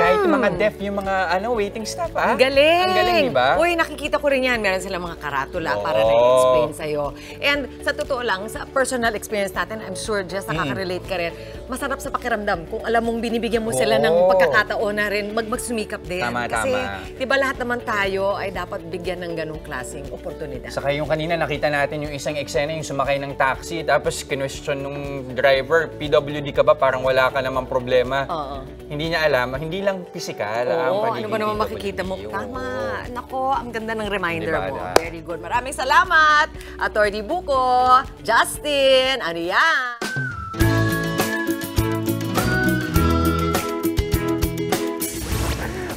Kahit yung mga deaf, yung mga waiting staff, Ang galing! Ang galing, di ba? Uy, nakikita ko rin yan. Meron silang mga karatula para na-explain sa'yo. And sa totoo lang, sa personal experience natin, I'm sure, Jess, nakaka-relate ka rin. Masarap sa pakiramdam kung alam mong binibigyan mo sila ng pagkakataon na rin magsumikap din. Kasi, di ba lahat naman tayo ay dapat bigyan ng ganung klaseng oportunidad. Saka yung kanina nakita natin yung isang eksena, yung sumakay ng taxi, tapos kinwestiyon nung driver, PWD ka ba? Parang wala ka namang problema. Hindi niya alam, hindi lang pisikal ang pagiging ano ba naman PWD. makikita mo? Tama. Nako, ang ganda ng reminder Diba, mo. diba? Very good. Maraming salamat, Atty. Buko, Justin, ano yan?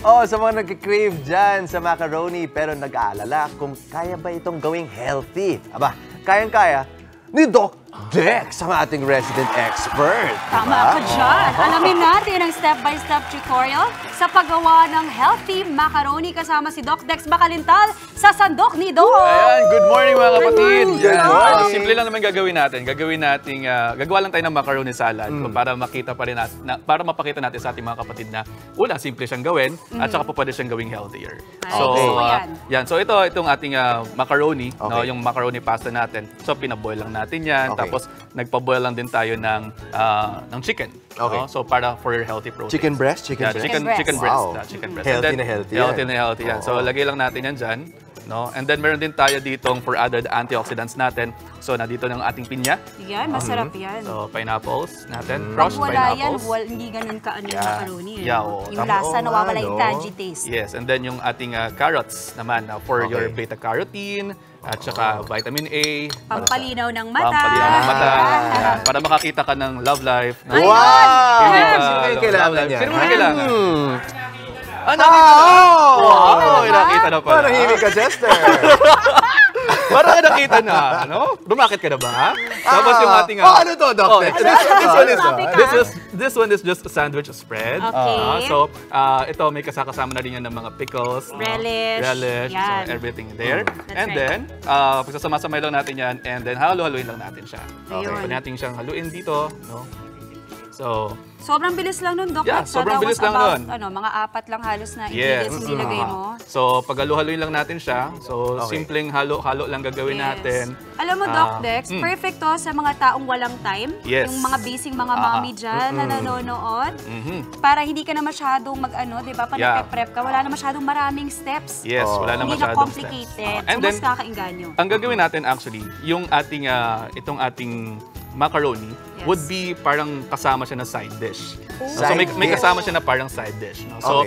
Sa mga nagkikrave dyan sa macaroni pero nag-aalala kung kaya ba itong gawing healthy. Aba, kayang-kaya ni Doc Dex, ang ating resident expert. Tama ka dyan. Alamin natin ang step-by-step tutorial sa paggawa ng healthy macaroni kasama si Doc Dex Bakalintal sa Sandok ni Doc. Ayan, good morning mga kapatid. Good morning. Simple lang naman gagawin natin. Gagawa lang tayo ng macaroni salad para makita pa rin para mapakita natin sa ating mga kapatid na una, simple siyang gawin at saka po pwede siyang gawing healthier. So itong ating macaroni, yung macaroni pasta natin. So pinaboil lang natin yan. Tapos nagpaboil lang din tayo ng chicken. So para for your healthy protein. Chicken breast? Chicken breast. Wow. Chicken breast. Healthy na healthy. Healthy na healthy yan. So lagay lang natin yan dyan. And then meron din tayo ditong for added antioxidants natin. So nandito ng ating pinya. Yan, masarap yan. So pineapples natin. Pag Crushed wala yan, pineapples. hindi ganun ka yung macaroni. Yung lasa, nawawala yung tangy taste. Yes, and then yung ating carrots naman for your beta-carotene at saka vitamin A. Pampalinaw ng mata. Pampalinaw ng mata. Para makakita ka ng love life. Wow! Sino yung kailangan niya? Sino mo kailangan? Nakita na pala. Parang himig ka, Chester. Parang nakita na, Lumakit ka na ba? Tapos yung ating... ano to, Doc? This one is just a sandwich spread. Okay. So, ito may kasama na rin yan ng mga pickles. Relish. So, everything there. And then, pagsasama-samay lang natin yan and then halo-haluin lang natin siya. Pwede natin siyang haluin dito. So, sobrang bilis lang nun, Doc. Yeah, sobrang bilis lang nun. Mga 4 lang halos na ingredients nilagay mo. So, pag-halu-haluin lang natin siya. So, simpleng halo-halo lang gagawin natin. Alam mo, Doc Dex, perfect to sa mga taong walang time. Yes. Yung mga busy mga mommy dyan na nanonood. Para hindi ka na masyadong di ba? Pag-prep ka, wala na masyadong maraming steps. Yes, wala na masyadong steps. Hindi na complicated. And so, then, mas kakainganyo. Ang gagawin natin actually, yung ating, itong ating macaroni would be parang kasama siya na side dish. So may kasama siya na parang side dish. So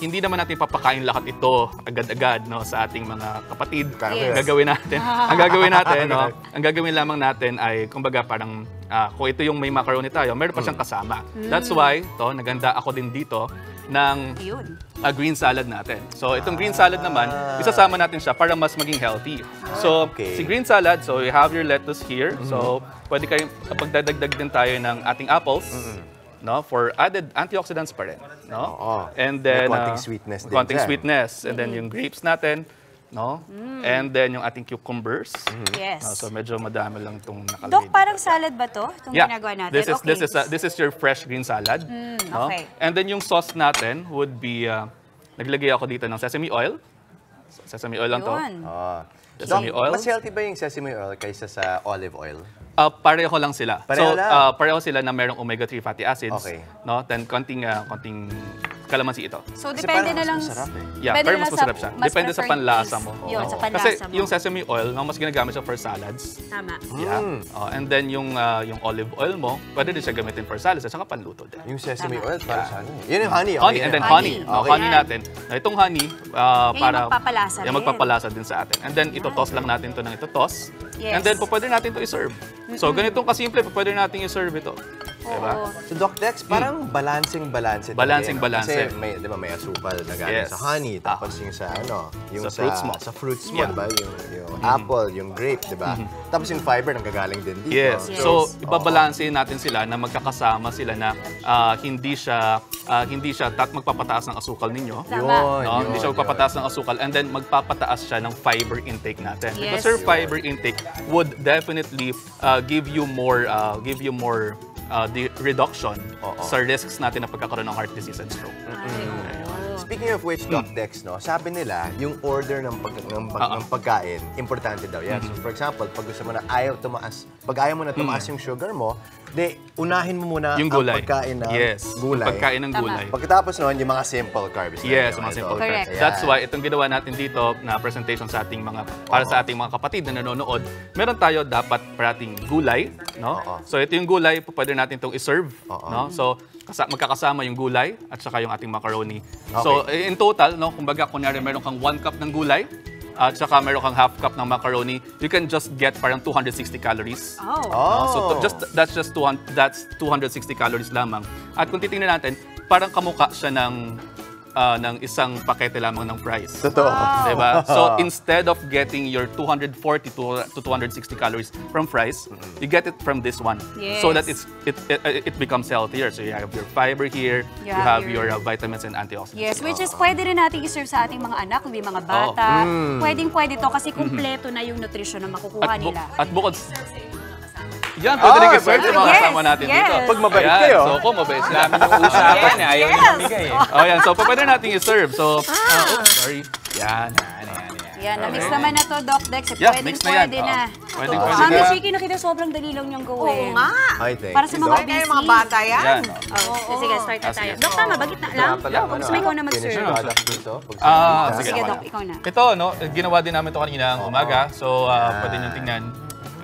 hindi naman natin papakain lahat ito agad-agad sa ating mga kapatid. Gagawin natin. Ang gagawin lamang natin ay kumbaga parang kung ito yung may macaroni tayo, meron pa siyang kasama. That's why naganda ako din dito ng green salad natin. So itong green salad naman, isasama natin siya para mas maging healthy. So si green salad, so you have your lettuce here. So pwede kayong pagdadagdag din tayo ng ating apples. For added antioxidants pa rin. And then konting sweetness din. Konting sweetness. And then yung grapes natin. And then yung ating cucumbers. Yes. So medyo madami lang itong nakalagay. Doc, parang salad ba to? Itong ginagawa natin? This is your fresh green salad. Okay. And then yung sauce natin would be, naglagay ako dito ng sesame oil. So, sesame oil lang to. Sesame oil. Mas healthy ba yung sesame oil kaysa sa olive oil? Pareho lang sila. Pareho sila na merong omega-3 fatty acids. Then konting kalamansi ito. So, depende na lang. Pero mas masarap siya. Depende sa panlasa mo. Sa panlasa Kasi yung sesame oil, mas ginagamit siya for salads. Tama. And then yung olive oil mo, pwede din siya gamitin for salads at saka panluto din. Yung sesame oil, para sa ano? Yun yung honey. And then honey. Honey natin. Itong honey, para magpapalasa magpapalasa din sa atin. And then ito-toss lang natin ito ng ito-toss. And then pwede natin ito i-serve. So ganitong kasimple, pwede natin i-serve ito. Diba? So Doc Dex, parang balancing-balance. Balancing-balance. Kasi may, di ba, may asukal na galing sa honey, tapos yung sa yung sa fruits mo. Sa fruits mo, di ba? Yung apple, yung grape, di ba? Tapos yung fiber nanggagaling din dito. Yes. So, ibabalansin natin sila na magkakasama sila na hindi siya magpapataas ng asukal ninyo. Hindi siya magpapataas ng asukal, and then magpapataas siya ng fiber intake natin. Because your fiber intake would definitely give you more the reduction sa risks natin na pagkakaroon ng heart disease and stroke. Speaking of which, Doc Dex, sabi nila, yung order ng pagkain, importante daw yan. So, for example, pag gusto mo na pag ayaw mo na tumaas yung sugar mo, unahin mo muna yung ang pagkain ng gulay. Pagkain ng gulay. Pagkatapos noon, yung mga simple carbs. Yes, mga simple carbs. That's why itong ginawa natin dito na presentation sa ating para sa ating mga kapatid na nanonood, meron tayo dapat parating gulay, no? So ito yung gulay, pwede natin itong i-serve, no? So magkakasama yung gulay at saka yung ating macaroni. So in total, no, kumbaga kunyari meron kang 1 cup ng gulay, at saka meron kang half cup ng macaroni, you can just get parang 260 calories. So that's 260 calories lamang. At kung titingnan natin, parang kamukha siya ng isang pakete lamang ng fries. Totoo. Diba? So instead of getting your 240 to 260 calories from fries, you get it from this one. So that it becomes healthier. So you have your fiber here, you have your vitamins and antioxidants. Yes, which is pwede rin natin i-serve sa ating mga anak, kundi mga bata. Pwedeng-pwede to kasi kumpleto na yung nutrition na makukuha nila. At bukod yan, pwede rin i-serve sa mga kasama natin dito. Pag mabait kayo. So, kung mabait sila. Namin yung usapan niya, ayaw niya mamigay eh. Yan, so pwede natin i-serve. So, sorry. Yan. Yan, na-mix naman na to, Doc Dex. Pwede na. Mami Chiki, nakita sobrang dali lang niyang gawin. Oo nga. Para sa mga busy. Mga bata yan. Sige, start na tayo. Doc, tama, bagit na lang. Kung gusto mo ikaw na mag-serve. Sige, Doc, ikaw na. Ito, ginawa din namin ito kanina umaga. So, pwede niyong tingnan.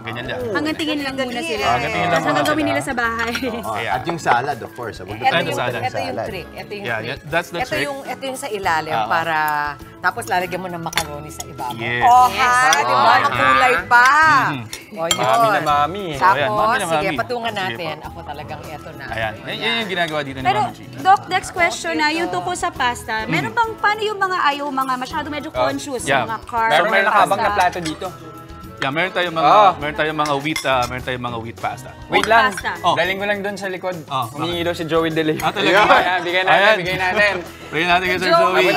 Ganyan lang. Hanggang tingin lang muna sila. Hanggang gawin nila sa bahay. At yung salad, of course. Ito yung trick. That's the trick. Ito yung sa ilalim para tapos lalagyan mo ng macaroni sa ibabaw. Yes. Di ba? Makulay pa. Mami na mami. Tapos, sige, patungan natin. Ako talagang ito na. Ayan. Yan yung ginagawa dito ni Pero, Mami Chiki. Doc, next question na, yung tukol sa pasta, meron bang, paano yung mga masyado medyo conscious, mga carbs? Meron may nakabang na plato dito. Yeah, meron tayong mga wheat pasta. Wait lang. Galing ko lang doon sa likod. Humingi daw si Joey Delay. Talaga? Ayan, bigay natin. Bigyan natin kay Sir Joey.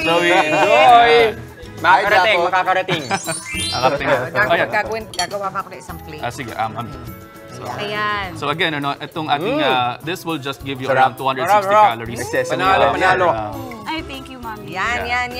Joey! Makakarating. Gagawa ka ako ng isang plate. Sige, Ayan. So again, itong ating, this will just give you around 260 calories. Panalo. Ay, thank you, Mami. Yan.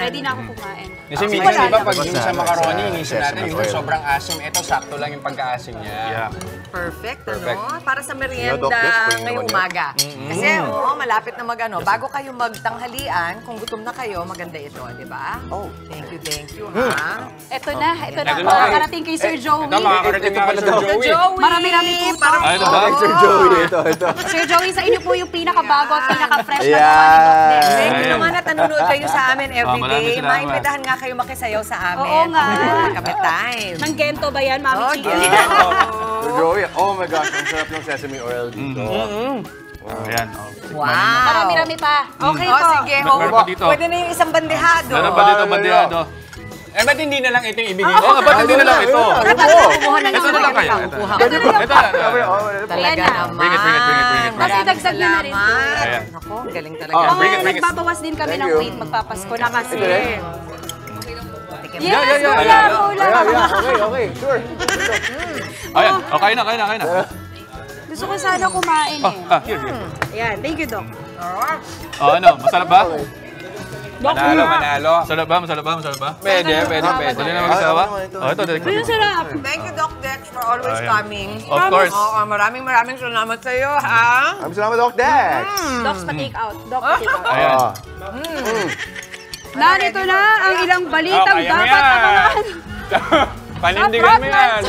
Pwede na ako kumain. Kasi minsan iba pag yung sa macaroni, inisip natin yung sobrang asim. Ito, sakto lang yung pagka-asim niya. Perfect, ano? Para sa merienda ngayong umaga. Kasi, malapit na bago kayo magtanghalian, kung gutom na kayo, maganda ito, di ba? Thank you, ha? Ito na. Makakarating kay Sir Joey. Ito, makakarating kay Sir Joey. Marami-rami po. Ito ba? Sir Joey, ito. Sir Joey, sa inyo po yung pinakabago at pinaka-fresh na Thank you naman at nanonood kayo sa amin everyday. Maimbitahan nga kayo makisayaw sa amin. Oo nga. Kami time. Nang gento ba yan, Mami Chiki? Sir Joey, oh my gosh, ang sarap ng sesame oil dito. Ayan. Wow. Marami-rami pa. Okay po. Sige, pwede na yung isang bandehado. Meron pa dito bandehado. Ba't hindi na lang ito yung ibigay? Ba't hindi na lang ito? Ito na lang kayo. Ito na. Talaga naman. Bring it. Mas idagdag nyo na rin po. Ako, galing talaga. Nagbabawas din kami ng weight magpapasko na kasi. Yes, Okay, sure. Ayan, kain na. Gusto ko sana kumain Here. Ayan, thank you, Doc. Masarap ba? Manalo. Masarap ba? Pwede. Pwede na mag-asawa? Ito. Ang sarap. Thank you, Doc Dex, for always coming. Of course. Maraming salamat sa iyo, ha? Maraming salamat, Doc Dex. Doc's pa-take out. Doc pa-take out. Ayan. Narito na ang ilang balitang dapat abangan. Panindigan mo yan.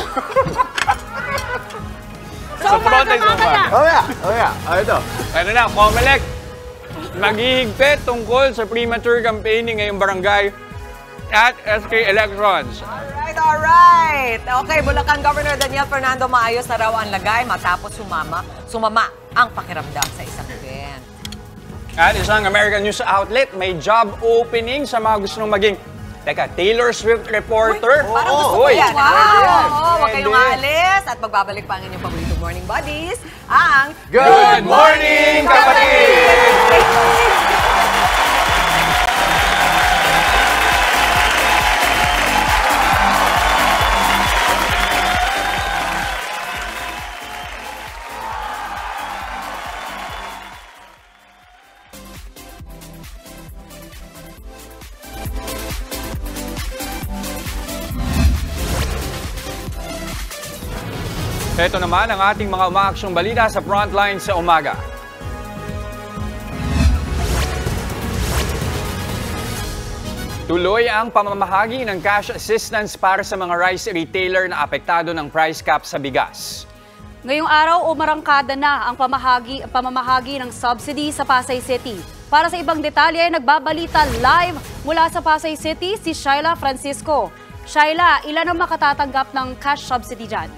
So, umaga. Ito. Ano na, Comelec. Maghihigpit tungkol sa premature campaigning ngayong barangay at SK elections. Alright. Okay, Bulacan Governor Daniel Fernando maayos na raw ang lagay matapos sumama ang pakiramdam sa isang event. At isang American news outlet, may job opening sa mga gustong maging Taylor Swift reporter. Parang gusto ko yan. Huwag kayong aalis at magbabalik pa ang inyong paboritong morning buddies, ang Good Morning, Kapatid! Ito naman ang ating mga umaaksyong balita sa Frontline sa umaga. Tuloy ang pamamahagi ng cash assistance para sa mga rice retailer na apektado ng price cap sa bigas. Ngayong araw, umarangkada na ang pamamahagi ng subsidy sa Pasay City. Para sa ibang detalye, nagbabalita live mula sa Pasay City si Shaila Francisco. Shaila, ilan ang makatatanggap ng cash subsidy dyan?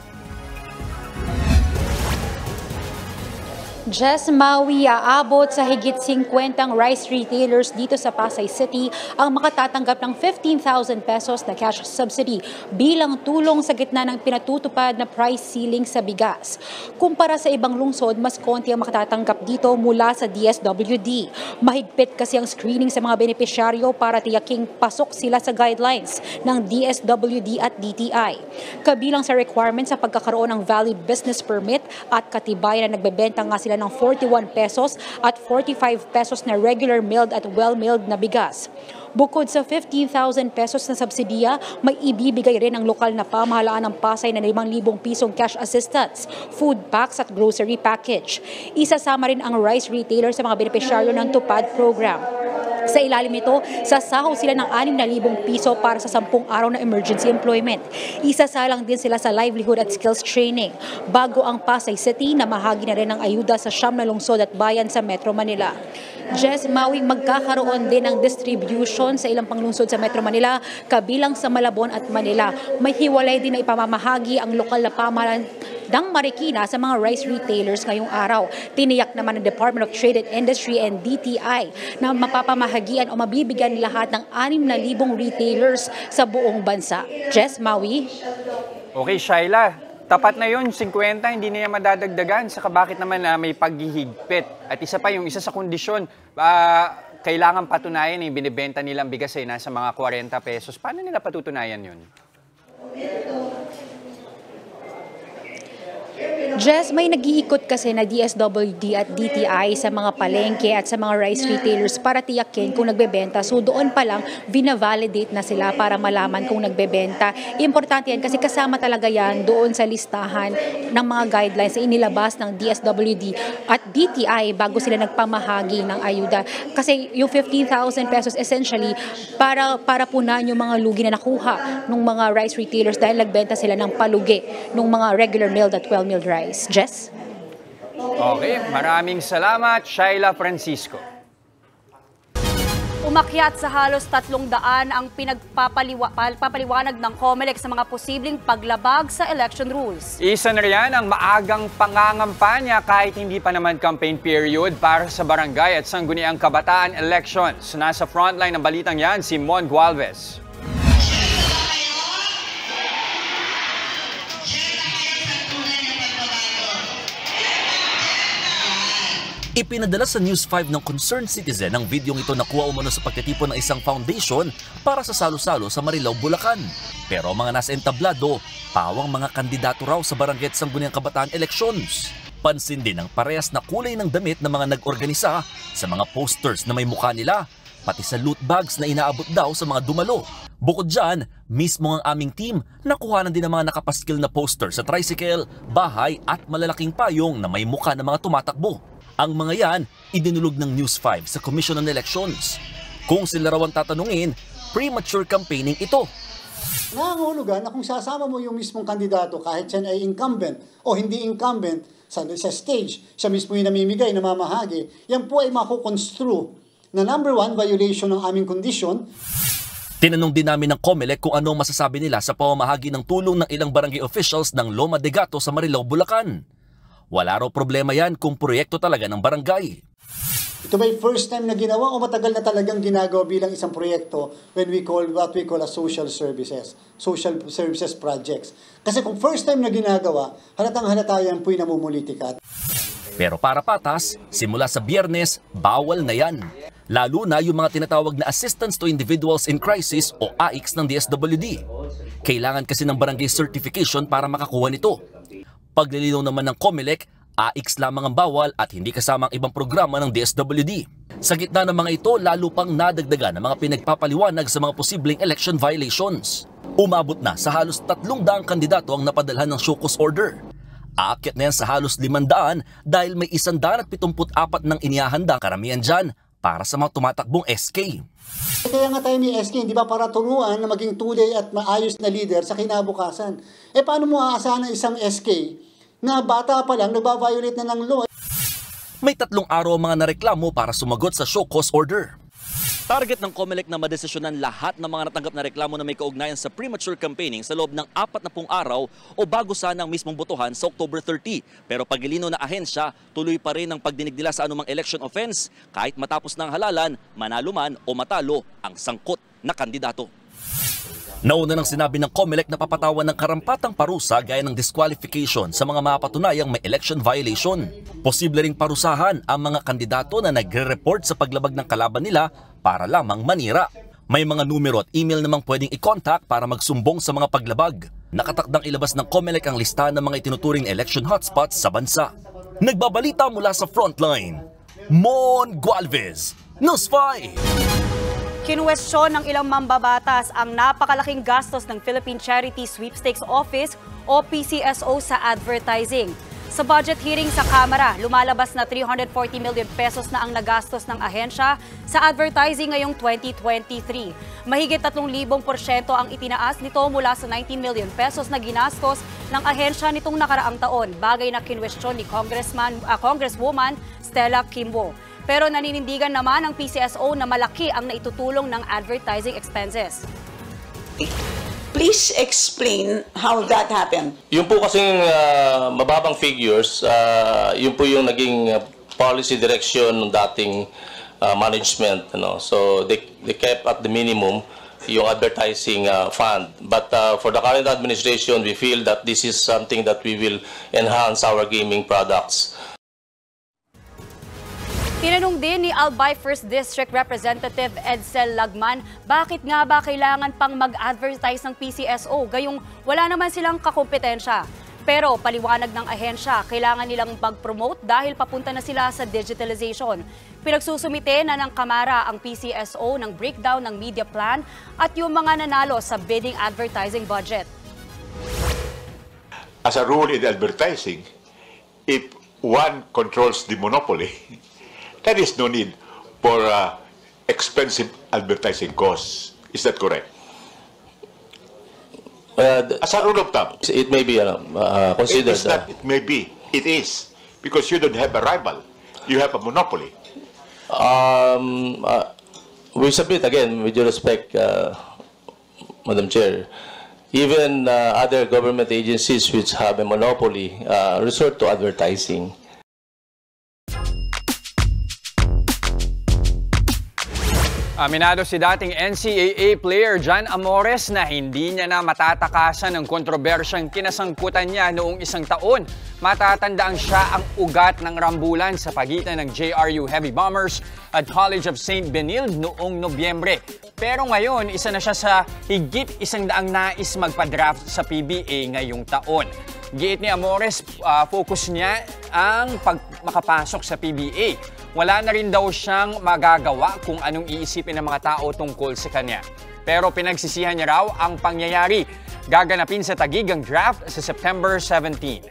Jess, Maui, aabot sa higit 50 rice retailers dito sa Pasay City ang makatatanggap ng 15,000 pesos na cash subsidy bilang tulong sa gitna ng pinatutupad na price ceiling sa bigas. Kumpara sa ibang lungsod, mas konti ang makatatanggap dito mula sa DSWD. Mahigpit kasi ang screening sa mga benepisyaryo para tiyaking pasok sila sa guidelines ng DSWD at DTI. Kabilang sa requirements sa pagkakaroon ng valid business permit at katibayan na nagbebenta nga sila ng 41 pesos at 45 pesos na regular milled at well-milled na bigas. Bukod sa 15,000 pesos na subsidiya, may ibibigay rin ang lokal na pamahalaan ng Pasay na 5,000 pisong cash assistance, food packs at grocery package. Isasama rin ang rice retailer sa mga benepisyaryo ng TUPAD program. Sa ilalim nito, sasahaw sila ng 6,000 piso para sa 10 araw na emergency employment. Isasalang din sila sa livelihood at skills training. Bago ang Pasay City, namahagi na rin ng ayuda sa 9 na lungsod at bayan sa Metro Manila. Jess, Maui, magkakaroon din ng distribution sa ilang panglungsod sa Metro Manila, kabilang sa Malabon at Manila. May hiwalay din na ipamamahagi ang lokal na pamahalaan ng Marikina sa mga rice retailers ngayong araw. Tiniyak naman ng Department of Trade and Industry and DTI na mapapamahagian o mabibigyan lahat ng 6,000 retailers sa buong bansa. Jess, Maui? Okay, Shaila. Tapat na yun, 50, hindi na yan madadagdagan. Saka bakit naman may paghihigpit? At isa pa, yung isa sa kondisyon, kailangan patunayan yung binibenta nilang bigas ay nasa mga 40 pesos. Paano nila patutunayan yun? Jess, may nag-iikot kasi na DSWD at DTI sa mga palengke at sa mga rice retailers para tiyakin kung nagbebenta. So doon pa lang, binavalidate na sila para malaman kung nagbebenta. Importante yan kasi kasama talaga yan doon sa listahan ng mga guidelines na inilabas ng DSWD at DTI bago sila nagpamahagi ng ayuda. Kasi yung 15,000 pesos essentially para punan yung mga lugi na nakuha ng mga rice retailers dahil nagbenta sila ng palugi ng mga regular milled at well-milled rice. Jess? Okay, maraming salamat, Shaila Francisco. Umakyat sa halos 300 ang pinagpapaliwanag ng COMELEC sa mga posibleng paglabag sa election rules. Isa na riyan ang maagang pangangampanya kahit hindi pa naman campaign period para sa barangay at sangguniang kabataan elections. Nasa frontline ng balitang yan si Mon Gualvez. Ipinadala sa News 5 ng Concerned Citizen ang videong ito na kuha umano sa pagtitipon ng isang foundation para sa salo-salo sa Marilao, Bulacan. Pero mga nasa entablado, pawang mga kandidato raw sa barangay at sangguniang kabataan elections. Pansin din ang parehas na kulay ng damit ng mga nag-organisa sa mga posters na may mukha nila, pati sa loot bags na inaabot daw sa mga dumalo. Bukod dyan, mismo ang aming team nakuhanan din ng mga nakapaskil na poster sa tricycle, bahay at malalaking payong na may mukha ng mga tumatakbo. Ang mga yan, idinulog ng News 5 sa Commission on Elections. Kung sila raw ang tatanungin, premature campaigning ito. Nangangahulugan na kung sasama mo yung mismong kandidato kahit siya ay incumbent o hindi incumbent sa stage, siya mismo yung namimigay, namamahagi, yan po ay makukonstrue na number 1, violation ng aming kondisyon. Tinanong din namin ng COMELEC kung anong masasabi nila sa pamamahagi ng tulong ng ilang barangay officials ng Loma de Gato sa Marilao, Bulacan. Wala raw problema yan kung proyekto talaga ng barangay. Ito ba'y first time na ginawa o matagal na talagang ginagawa bilang isang proyekto when we call what we call a social services projects? Kasi kung first time na ginagawa, halatang-halata yan po'y namumulitika. Pero para patas, simula sa Biyernes, bawal na yan. Lalo na yung mga tinatawag na Assistance to Individuals in Crisis o AICS ng DSWD. Kailangan kasi ng barangay certification para makakuha nito. Paglilinaw naman ng COMELEC, AICS lamang ang bawal at hindi kasama ang ibang programa ng DSWD. Sa gitna ng mga ito, lalo pang nadagdagan ng mga pinagpapaliwanag sa mga posibleng election violations. Umabot na sa halos 300 kandidato ang napadalhan ng show cause order. Aakyat na yan sa halos 500 dahil may 174 ng inihahanda, karamihan dyan para sa mga tumatakbong SK. Kaya nga tayo may SK, hindi ba, para turuan na maging tunay at maayos na leader sa kinabukasan. Paano mo aasahan ng isang SK na bata pa lang nagbabiolate na ng law? May 3 araw ang mga nareklamo para sumagot sa show cause order. Target ng COMELEC na madesisyonan lahat ng mga natanggap na reklamo na may kaugnayan sa premature campaigning sa loob ng 40 araw o bago sana ang mismong botohan sa October 30. Pero pagilino na ahensya, tuloy pa rin ang pagdinig nila sa anumang election offense kahit matapos ng halalan, manalo man o matalo ang sangkot na kandidato. Nauna nang sinabi ng COMELEC na papatawan ng karampatang parusa gaya ng disqualification sa mga mapatunayang may election violation. Posible ring parusahan ang mga kandidato na nagre-report sa paglabag ng kalaban nila para lamang manira. May mga numero at email namang pwedeng i-contact para magsumbong sa mga paglabag. Nakatakdang ilabas ng COMELEC ang listahan ng mga itinuturing election hotspots sa bansa. Nagbabalita mula sa Frontline, Mon Gualvez, News 5. Kinuwestiyon ng ilang mambabatas ang napakalaking gastos ng Philippine Charity Sweepstakes Office o PCSO sa advertising. Sa budget hearing sa Kamara, lumalabas na 340 million pesos na ang nagastos ng ahensya sa advertising ngayong 2023. Mahigit 3,000% ang itinaas nito mula sa 19 million pesos na ginastos ng ahensya nitong nakaraang taon, bagay na kinuwestiyon ni Congresswoman Stella Kimbo. Pero naninindigan naman ang PCSO na malaki ang naitutulong ng advertising expenses. Please explain how that happened. Yung po kasing mababang figures, yun po yung naging policy direction ng dating management. So they kept at the minimum yung advertising fund. But for the current administration, we feel that this is something that we will enhance our gaming products. Tinanong din ni Albay 1st District Representative Edsel Lagman, bakit nga ba kailangan pang mag-advertise ng PCSO gayong wala naman silang kakompetensya. Pero paliwanag ng ahensya, kailangan nilang mag-promote dahil papunta na sila sa digitalization. Pinagsusumite na ng Kamara ang PCSO ng breakdown ng media plan at yung mga nanalo sa bidding advertising budget. As a rule in advertising, if one controls the monopoly, there is no need for expensive advertising costs. Is that correct? As a rule of thumb. It may be considered. It may be. It is. Because you don't have a rival. You have a monopoly. We submit, again, with due respect, Madam Chair, even other government agencies which have a monopoly resort to advertising. Aminado si dating NCAA player John Amores na hindi niya na matatakasan ng kontrobersyang kinasangkutan niya noong isang taon. Matatandaan siya ang ugat ng rambulan sa pagitan ng JRU Heavy Bombers at College of St. Benilde noong Nobyembre. Pero ngayon, isa na siya sa higit 100 nais magpa-draft sa PBA ngayong taon. Giit ni Amores, focus niya ang makapasok sa PBA. Wala na rin daw siyang magagawa kung anong iisipin ng mga tao tungkol sa kanya. Pero pinagsisihan niya raw ang pangyayari. Gaganapin sa Taguig ang draft sa September 17.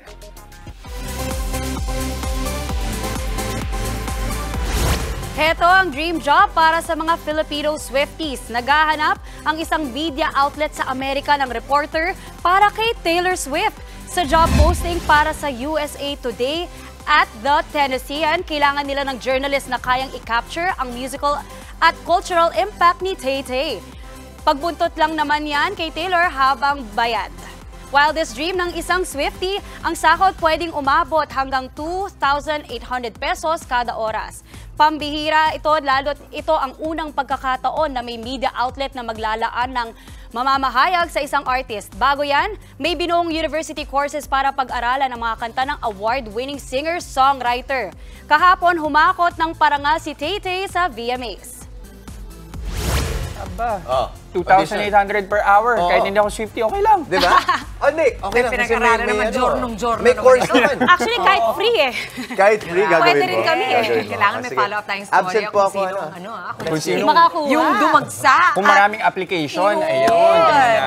Heto ang dream job para sa mga Filipino Swifties. Naghahanap ang isang media outlet sa Amerika ng reporter para kay Taylor Swift. Sa job posting para sa USA Today at The Tennessean, kailangan nila ng journalist na kayang i-capture ang musical at cultural impact ni Tay-Tay. Pagbuntot lang naman yan kay Taylor habang bayad. Wildest dream ng isang Swiftie, ang sahod pwedeng umabot hanggang 2,800 pesos kada oras. Pambihira ito, lalo't ito ang unang pagkakataon na may media outlet na maglalaan ng mamamahayag sa isang artist. Bago yan, may binuong university courses para pag-aralan ang mga kanta ng award-winning singer-songwriter. Kahapon, humakot ng parangal si Tay-Tay sa VMAs. Aba, 2,800 per hour. Kahit hindi ako Swiftie, okay lang. Di ba? Hindi, okay lang. Pinag-aralan naman, jornong-jorno. May course naman. Actually, kahit free eh. Kahit free, gagawin mo. Pwede rin kami eh. Kailangan may follow-up tayong story. Absent po ako. Kung sino makakuha. Yung dumagsa. Kung maraming application, ayun.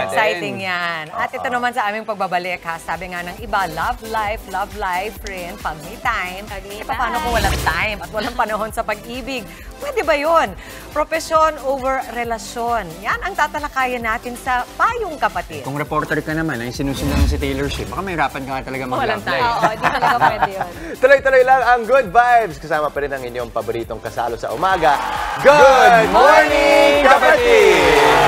Exciting yan. At ito naman sa aming pagbabalik ha. Sabi nga ng iba, love life rin. Pag may time. Paano kung walang time at walang panahon sa pag-ibig? Pwede ba yun? Profesyon over relasyon. Yan ang tatalakayan natin sa Payong Kapatid. Kung reporter ka naman, ay sinusundan si Taylor Swift, baka mahirapan ka nga talaga mag-love life. Oo, di talaga pwede yun. Tuloy-tuloy lang ang good vibes. Kasama pa rin ang inyong paboritong kasalo sa umaga. Good morning, kapatid!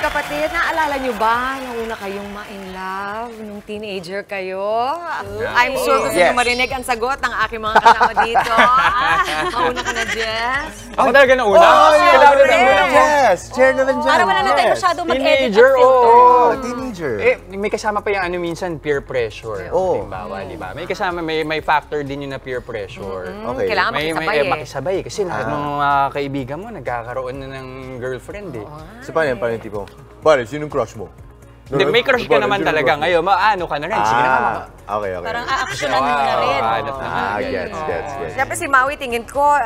Kapatid, naalala nyo ba nung una kayong ma-in love, nung teenager kayo? I'm sure gusto nyo marinig ang sagot ng aking mga kasama dito. Mauna ka na, Jess? Ako talaga na una? Jess! Chair naman dyan. Para wala na tayo masyadong mag-edit. Teenager, teenager. May kasama pa yung minsan peer pressure. Halimbawa, di ba? May kasama, may factor din yung na peer pressure. Okay. Kailangan makisabay makisabay kasi nung kaibigan mo, nagkakaroon na ng girlfriend eh. So paano yung tipo? Pare, sinong crush mo? May crush ka naman talaga ngayon. Maano ka na rin. Sige na. Okay. Parang aaksyonan mo na rin. Gets. Siyempre si Maui, tingin ko,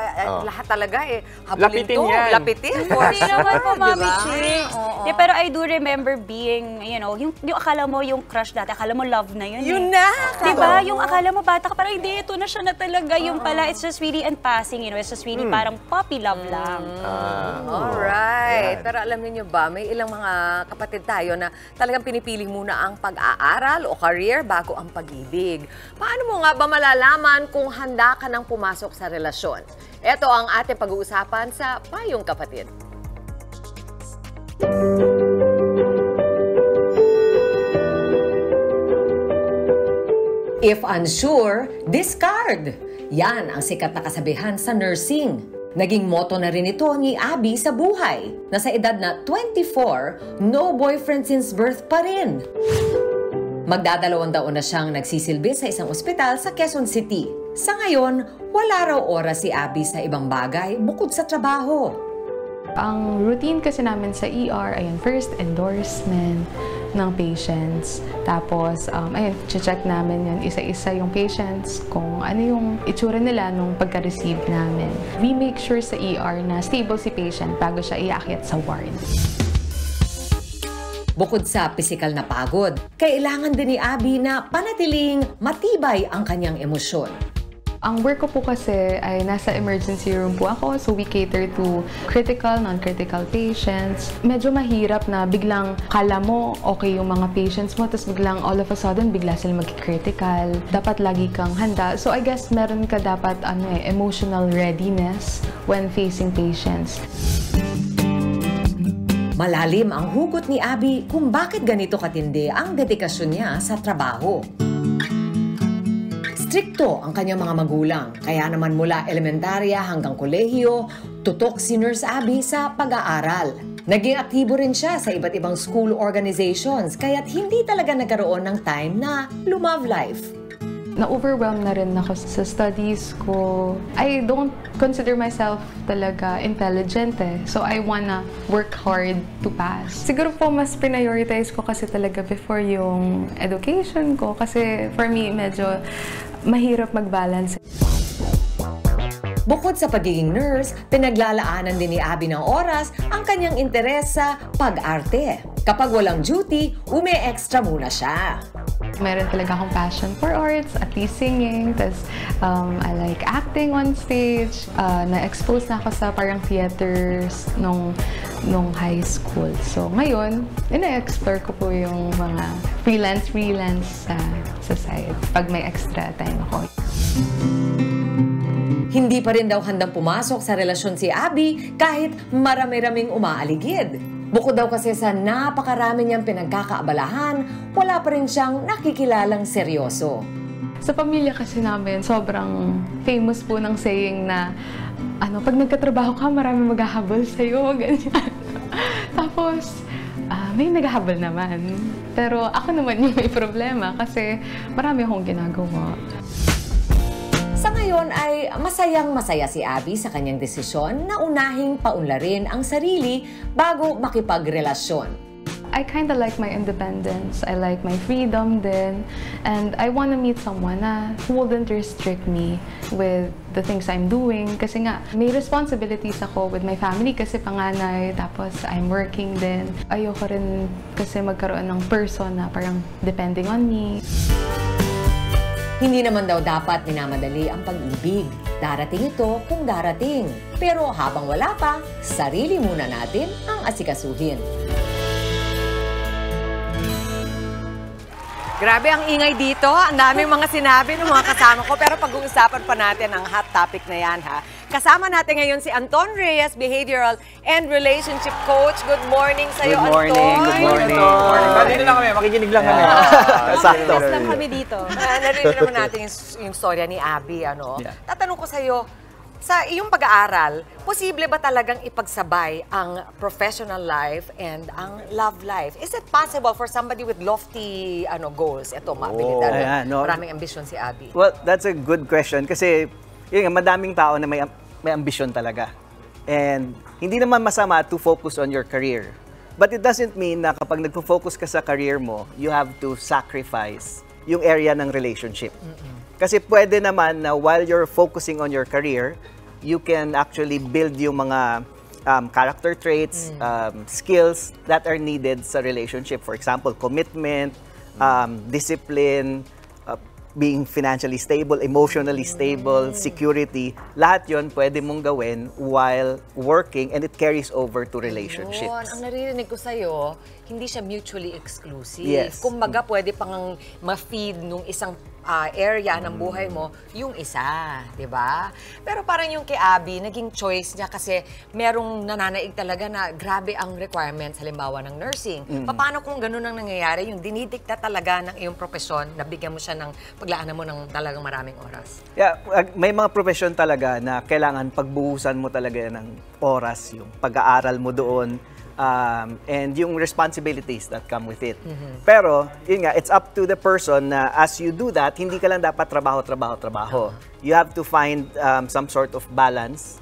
lahat talaga habulin Lapitin to. yan. Lapitin. Hindi naman po, Mami Chicks. Pero I do remember being, yung akala mo yung crush dati, akala mo love na yun. Yun na! Diba? Yung akala mo bata ka, parang hindi, ito na siya na talaga. Yung pala, it's just really in passing, it's just really parang puppy love lang. Alright. Pero alam niyo ba, may ilang mga kapatid tayo na talagang pinipili muna ang pag-aaral o career bago ang pag-ibig. Paano mo nga ba malalaman kung handa ka nang pumasok sa relasyon? Ito ang ating pag-uusapan sa Payong Kapatid. If unsure, discard. Yan ang sikat na kasabihan sa nursing. Naging motto na rin ito ni Abby sa buhay, na sa edad na 24, no boyfriend since birth pa rin. Magdadalawang taon na siyang nagsisilbi sa isang ospital sa Quezon City. Sa ngayon, wala raw oras si Abby sa ibang bagay bukod sa trabaho. Ang routine kasi namin sa ER, first endorsement ng patients. Tapos, check namin yun isa-isa yung patients kung ano yung itsura nila nung pagka-receive namin. We make sure sa ER na stable si patient bago siya iakyat sa ward. Bukod sa pisikal na pagod, kailangan din ni Abby na panatiling matibay ang kanyang emosyon. Ang work ko po kasi ay nasa emergency room po ako, so we cater to critical, non-critical patients. Medyo mahirap na biglang kala mo okay yung mga patients mo, tapos biglang all of a sudden bigla sila mag-critical. Dapat lagi kang handa. So I guess meron ka dapat emotional readiness when facing patients. Malalim ang hugot ni Abby kung bakit ganito katindi ang dedikasyon niya sa trabaho. Strikto ang kanyang mga magulang, kaya naman mula elementarya hanggang kolehiyo, tutok si Nurse Abby sa pag-aaral. Naging aktibo rin siya sa iba't ibang school organizations, kaya't hindi talaga nagkaroon ng time na lumove life. Na-overwhelmed na rin ako sa studies ko. I don't consider myself talaga intelligent So I wanna work hard to pass. Siguro po mas prioritize ko kasi talaga before yung education ko. Kasi for me, medyo mahirap mag-balance. Bukod sa pagiging nurse, pinaglalaanan din ni Abby ng oras ang kanyang interes sa pag-arte. Kapag walang duty, ume-extra muna siya. Meron talaga akong passion for arts, at least singing. Tapos I like acting on stage. Na-expose na ako sa parang theaters nung high school. So ngayon, ina-explore ko po yung mga freelance sa side pag may extra time ako. Hindi pa rin daw handang pumasok sa relasyon si Abby kahit marami-raming umaaligid. Bukod daw kasi sa napakarami niyang pinagkakaabalahan, wala pa rin siyang nakikilalang seryoso. Sa pamilya kasi namin, sobrang famous po ng saying na pag nagkatrabaho ka, marami maghahabol sa'yo, ganyan. Tapos, may naghahabol naman. Pero ako naman yung may problema kasi marami akong ginagawa. Sa ngayon ay masayang-masaya si Abby sa kanyang desisyon na unahing paunlarin ang sarili bago makipagrelasyon. I kind of like my independence. I like my freedom din. And I want to meet someone who wouldn't restrict me with the things I'm doing. Kasi nga, may responsibilities ako with my family kasi panganay. Tapos I'm working din. Ayoko rin kasi magkaroon ng person na parang depending on me. Hindi naman daw dapat minamadali ang pag-ibig. Darating ito kung darating. Pero habang wala pa, sarili muna natin ang asikasuhin. Grabe ang ingay dito. Ang daming mga sinabi ng mga kasama ko. Pero pag-uusapan pa natin ang hot topic na yan, ha? Kasama natin ngayon si Anton Reyes, Behavioral and Relationship Coach. Good morning sa'yo, Anton. Good morning. Dito lang kami, makikinig lang kami. Sakto. lang kami dito. Narinig naman natin yung storya ni Abby, Yeah. Tatanong ko sa'yo, sa iyong pag-aaral, posible ba talagang ipagsabay ang professional life and ang love life? Is it possible for somebody with lofty goals? Ito, maabilidad. Maraming ambisyon si Abby. Well, that's a good question kasi madaming tao na may ambisyon talaga. And hindi naman masama to focus on your career. But it doesn't mean na kapag nagpo-focus ka sa career mo, you have to sacrifice yung area ng relationship. Kasi pwede naman na while you're focusing on your career, you can actually build yung mga character traits, skills that are needed sa relationship. For example, commitment, discipline, being financially stable, emotionally stable, security. Lahat yon pwede mong gawin while working and it carries over to relationships. Ang naririnig ko sa'yo, hindi siya mutually exclusive. Yes. Kumbaga, pwede pang ma-feed nung isang area ng buhay mo, yung isa, di ba? Pero parang yung kay Abby, naging choice niya kasi merong nananaig talaga na grabe ang requirements, halimbawa ng nursing. Paano kung ganun ang nangyayari, yung dinidikta talaga ng iyong profesyon, nabigyan mo siya ng paglaanan mo ng talagang maraming oras? Yeah, may mga profesyon talaga na kailangan pagbuhusan mo talaga ng oras, yung pag-aaral mo doon, and yung responsibilities that come with it. Pero, yun nga, it's up to the person na as you do that, hindi ka lang dapat trabaho. You have to find some sort of balance,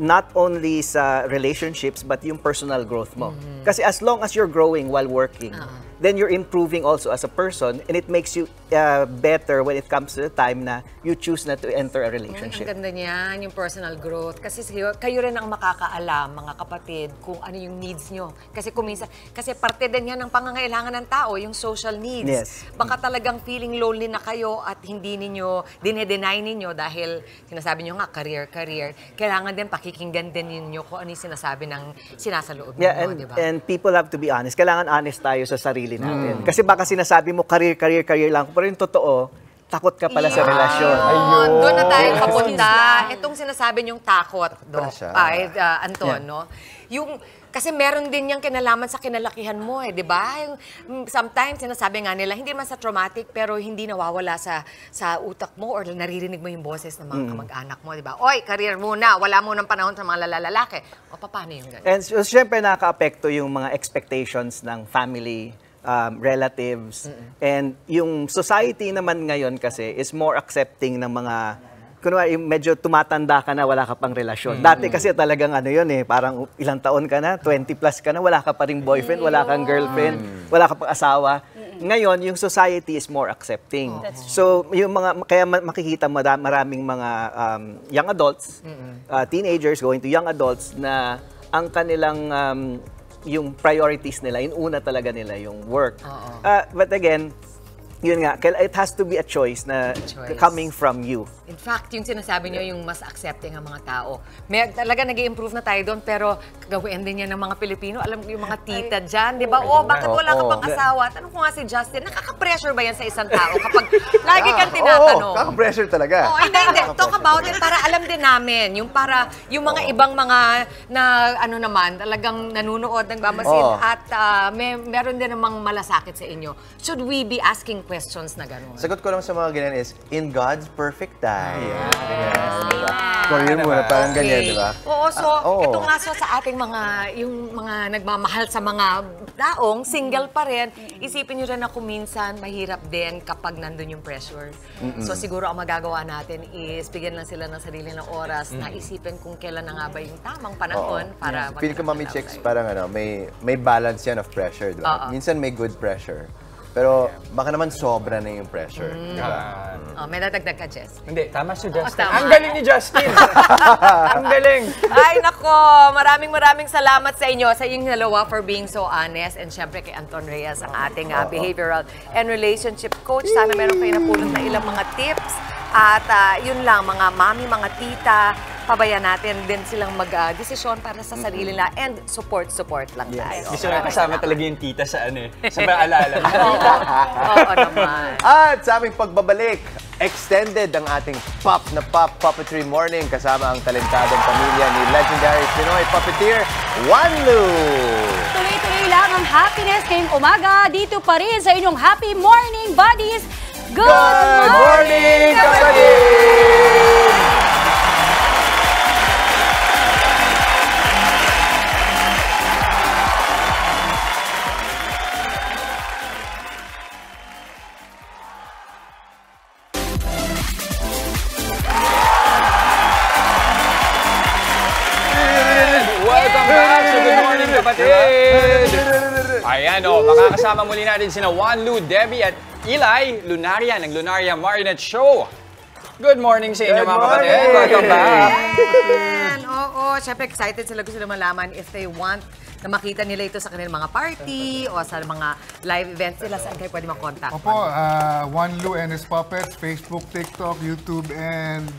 not only sa relationships, but yung personal growth mo. Kasi as long as you're growing while working, then you're improving also as a person, and it makes you better when it comes to the time na you choose na to enter a relationship. Ang ganda niyan, yung personal growth. Kasi kayo rin ang makakaalam, mga kapatid, kung ano yung needs nyo. Kasi kasi parte din yan ng pangangailangan ng tao, yung social needs. Yes. Baka talagang feeling lonely na kayo at hindi ninyo, dine-deny ninyo dahil sinasabi nyo nga, career. Kailangan din pakikinggan din ninyo kung ano yung sinasabi ng sinasaloob ninyo, diba? And people have to be honest. Kailangan honest tayo sa sarili natin. Kasi baka sinasabi mo career lang, pero yung totoo, takot ka pala sa relasyon. Ayun. Doon na tayo papunta. Itong sinasabi niyong takot, Anton, no? Yung, kasi meron din niyang kinalaman sa kinalakihan mo, di ba? Sometimes, sinasabi nga nila, hindi man sa traumatic, pero hindi nawawala sa utak mo or naririnig mo yung boses ng mga kamag-anak mo, di ba? Oy, career muna, wala mo ng panahon sa mga lalaki. O, paano yung gano'n? And so, syempre, nakaka-apekto yung mga expectations ng family, relatives, and yung society naman ngayon kasi is more accepting ng mga kunwari, medyo tumatanda ka na, wala ka pang relasyon. Dati kasi talagang parang ilang taon ka na, 20 plus ka na, wala ka pa ring boyfriend, wala kang girlfriend, wala ka pang asawa. Ngayon, yung society is more accepting. So, yung kaya makikita maraming mga young adults, teenagers going to young adults na ang kanilang yung priorities nila, yung una talaga nila yung work. But again, yun nga, it has to be a choice na coming from you. In fact, yung sinasabi nyo, yung mas accepting ang mga tao. May, talaga nag-i-improve na tayo doon, pero gawin din yan ng mga Pilipino. Alam mo yung mga tita dyan, di ba? Bakit wala ka pang asawa? Tanong ko nga si Justin, nakaka-pressure ba yan sa isang tao kapag lagi kang tinatanong? Kaka-pressure talaga. Hindi. Talk about it para alam din namin. Yung para, yung mga ibang mga na ano naman, talagang nanunood, nagbamasin, at meron din namang malasakit sa inyo. Should we be asking questions na gano'n? Sagot ko lang sa mga ganyan is, in God's perfect time. Career mo na parang ganyan, di ba? Oo, so ito nga sa ating mga, yung mga nagmamahal sa mga taong, single pa rin, isipin nyo rin na kung minsan mahirap din kapag nandun yung pressure. So siguro ang magagawa natin is bigyan lang sila ng sarili ng oras na isipin kung kailan na nga ba yung tamang panahon para Feel ko, Mami Chicks, parang may balance yan of pressure, di ba? Minsan may good pressure. Pero baka naman sobra na yung pressure. May dadagdag ka, Jess? Hindi, tama si Justin. Ang galing ni Justin! Ang galing! Ay, nako! Maraming salamat sa inyo, sa inyong dalawa for being so honest. And syempre kay Anton Reyes, ang ating behavioral and relationship coach. Sana meron kayo napulot na ilang mga tips. At yun lang, mga mami, mga tita, pabayaan natin din silang mag-desisyon para sa sarili nila and support lang tayo. Gusto na kasama talaga yung tita sa sa maalala. Oo naman. At sa aming pagbabalik, extended ang ating Pop na Pop Puppetry Morning kasama ang talentadong pamilya ni legendary Pinoy puppeteer, Wanlu. Tuloy-tuloy lang ang happiness ngayong umaga dito pa rin sa inyong Happy Morning Buddies. Good morning, kapatid! Welcome back sa Good Morning, kapatid! Ayan makakasama muli natin sina Wanlu, Debbie at Eli Lunaria ng Lunaria Marionette Show. Good morning sa inyo mga kapatid. Welcome back. Oo, syempre excited sila, gusto malaman if they want na makita nila ito sa kanilang mga party o sa mga live events nila, saan kayo pwede makontak? Opo, Wanlu and his Puppets, Facebook, TikTok, YouTube, and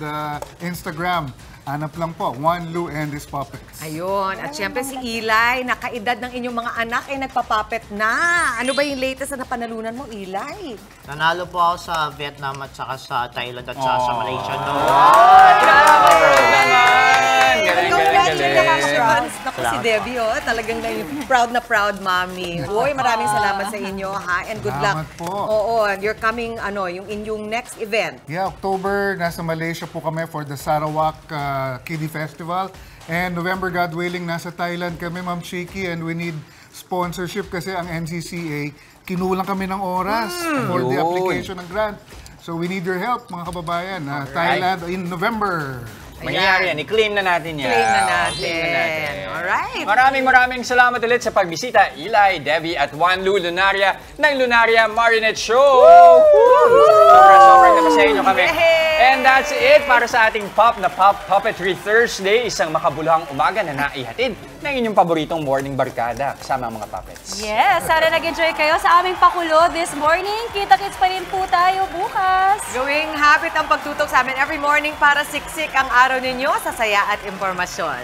Instagram. Hanap lang po, Wanlu and his Puppets. Ayun. At syempre si Eli, nakaedad ng inyong mga anak ay nagpa-puppet na. Ano ba yung latest na napanalunan mo, Eli? Nanalo po ako sa Vietnam at saka sa Thailand at saka sa Malaysia. Congratulations! Naku, si Debbie, talagang proud na proud mommy. Uy, maraming salamat sa inyo, ha? And good luck. Salamat po. Oo, you're coming, yung inyong next event. Yeah, October, nasa Malaysia po kami for the Sarawak Kiddie Festival. And November, God willing, nasa Thailand kami, Ma'am Shiki, and we need sponsorship kasi ang NCCA, kinulang kami ng oras for the application ng grant. So we need your help, mga kababayan. Thailand in November. Mangyayari yan. I-claim na natin yan. Claim na natin. Alright. Maraming salamat ulit sa pagbisita, Eli, Debbie at Wanlu Lunaria ng Lunaria Marionette Show. Sobrang napasaya inyo kami. And that's it para sa ating Pop na Pop Puppetry Thursday. Isang makabuluhang umaga na naihatid ng inyong paboritong morning barkada kasama ang mga puppets. Yes, sana nag-enjoy kayo sa aming pakulo this morning. Kita-kits pa rin po tayo bukas. Gawing habit ang pagtutok sa amin every morning para siksik ang araw ninyo sa saya at impormasyon.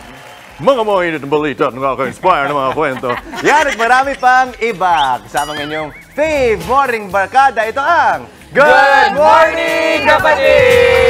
Mga mainit na balita at nakaka-inspire na mga kwento. Yan at marami pang iba. Kasama ng inyong fave morning barkada. Ito ang Good Morning, kapatid!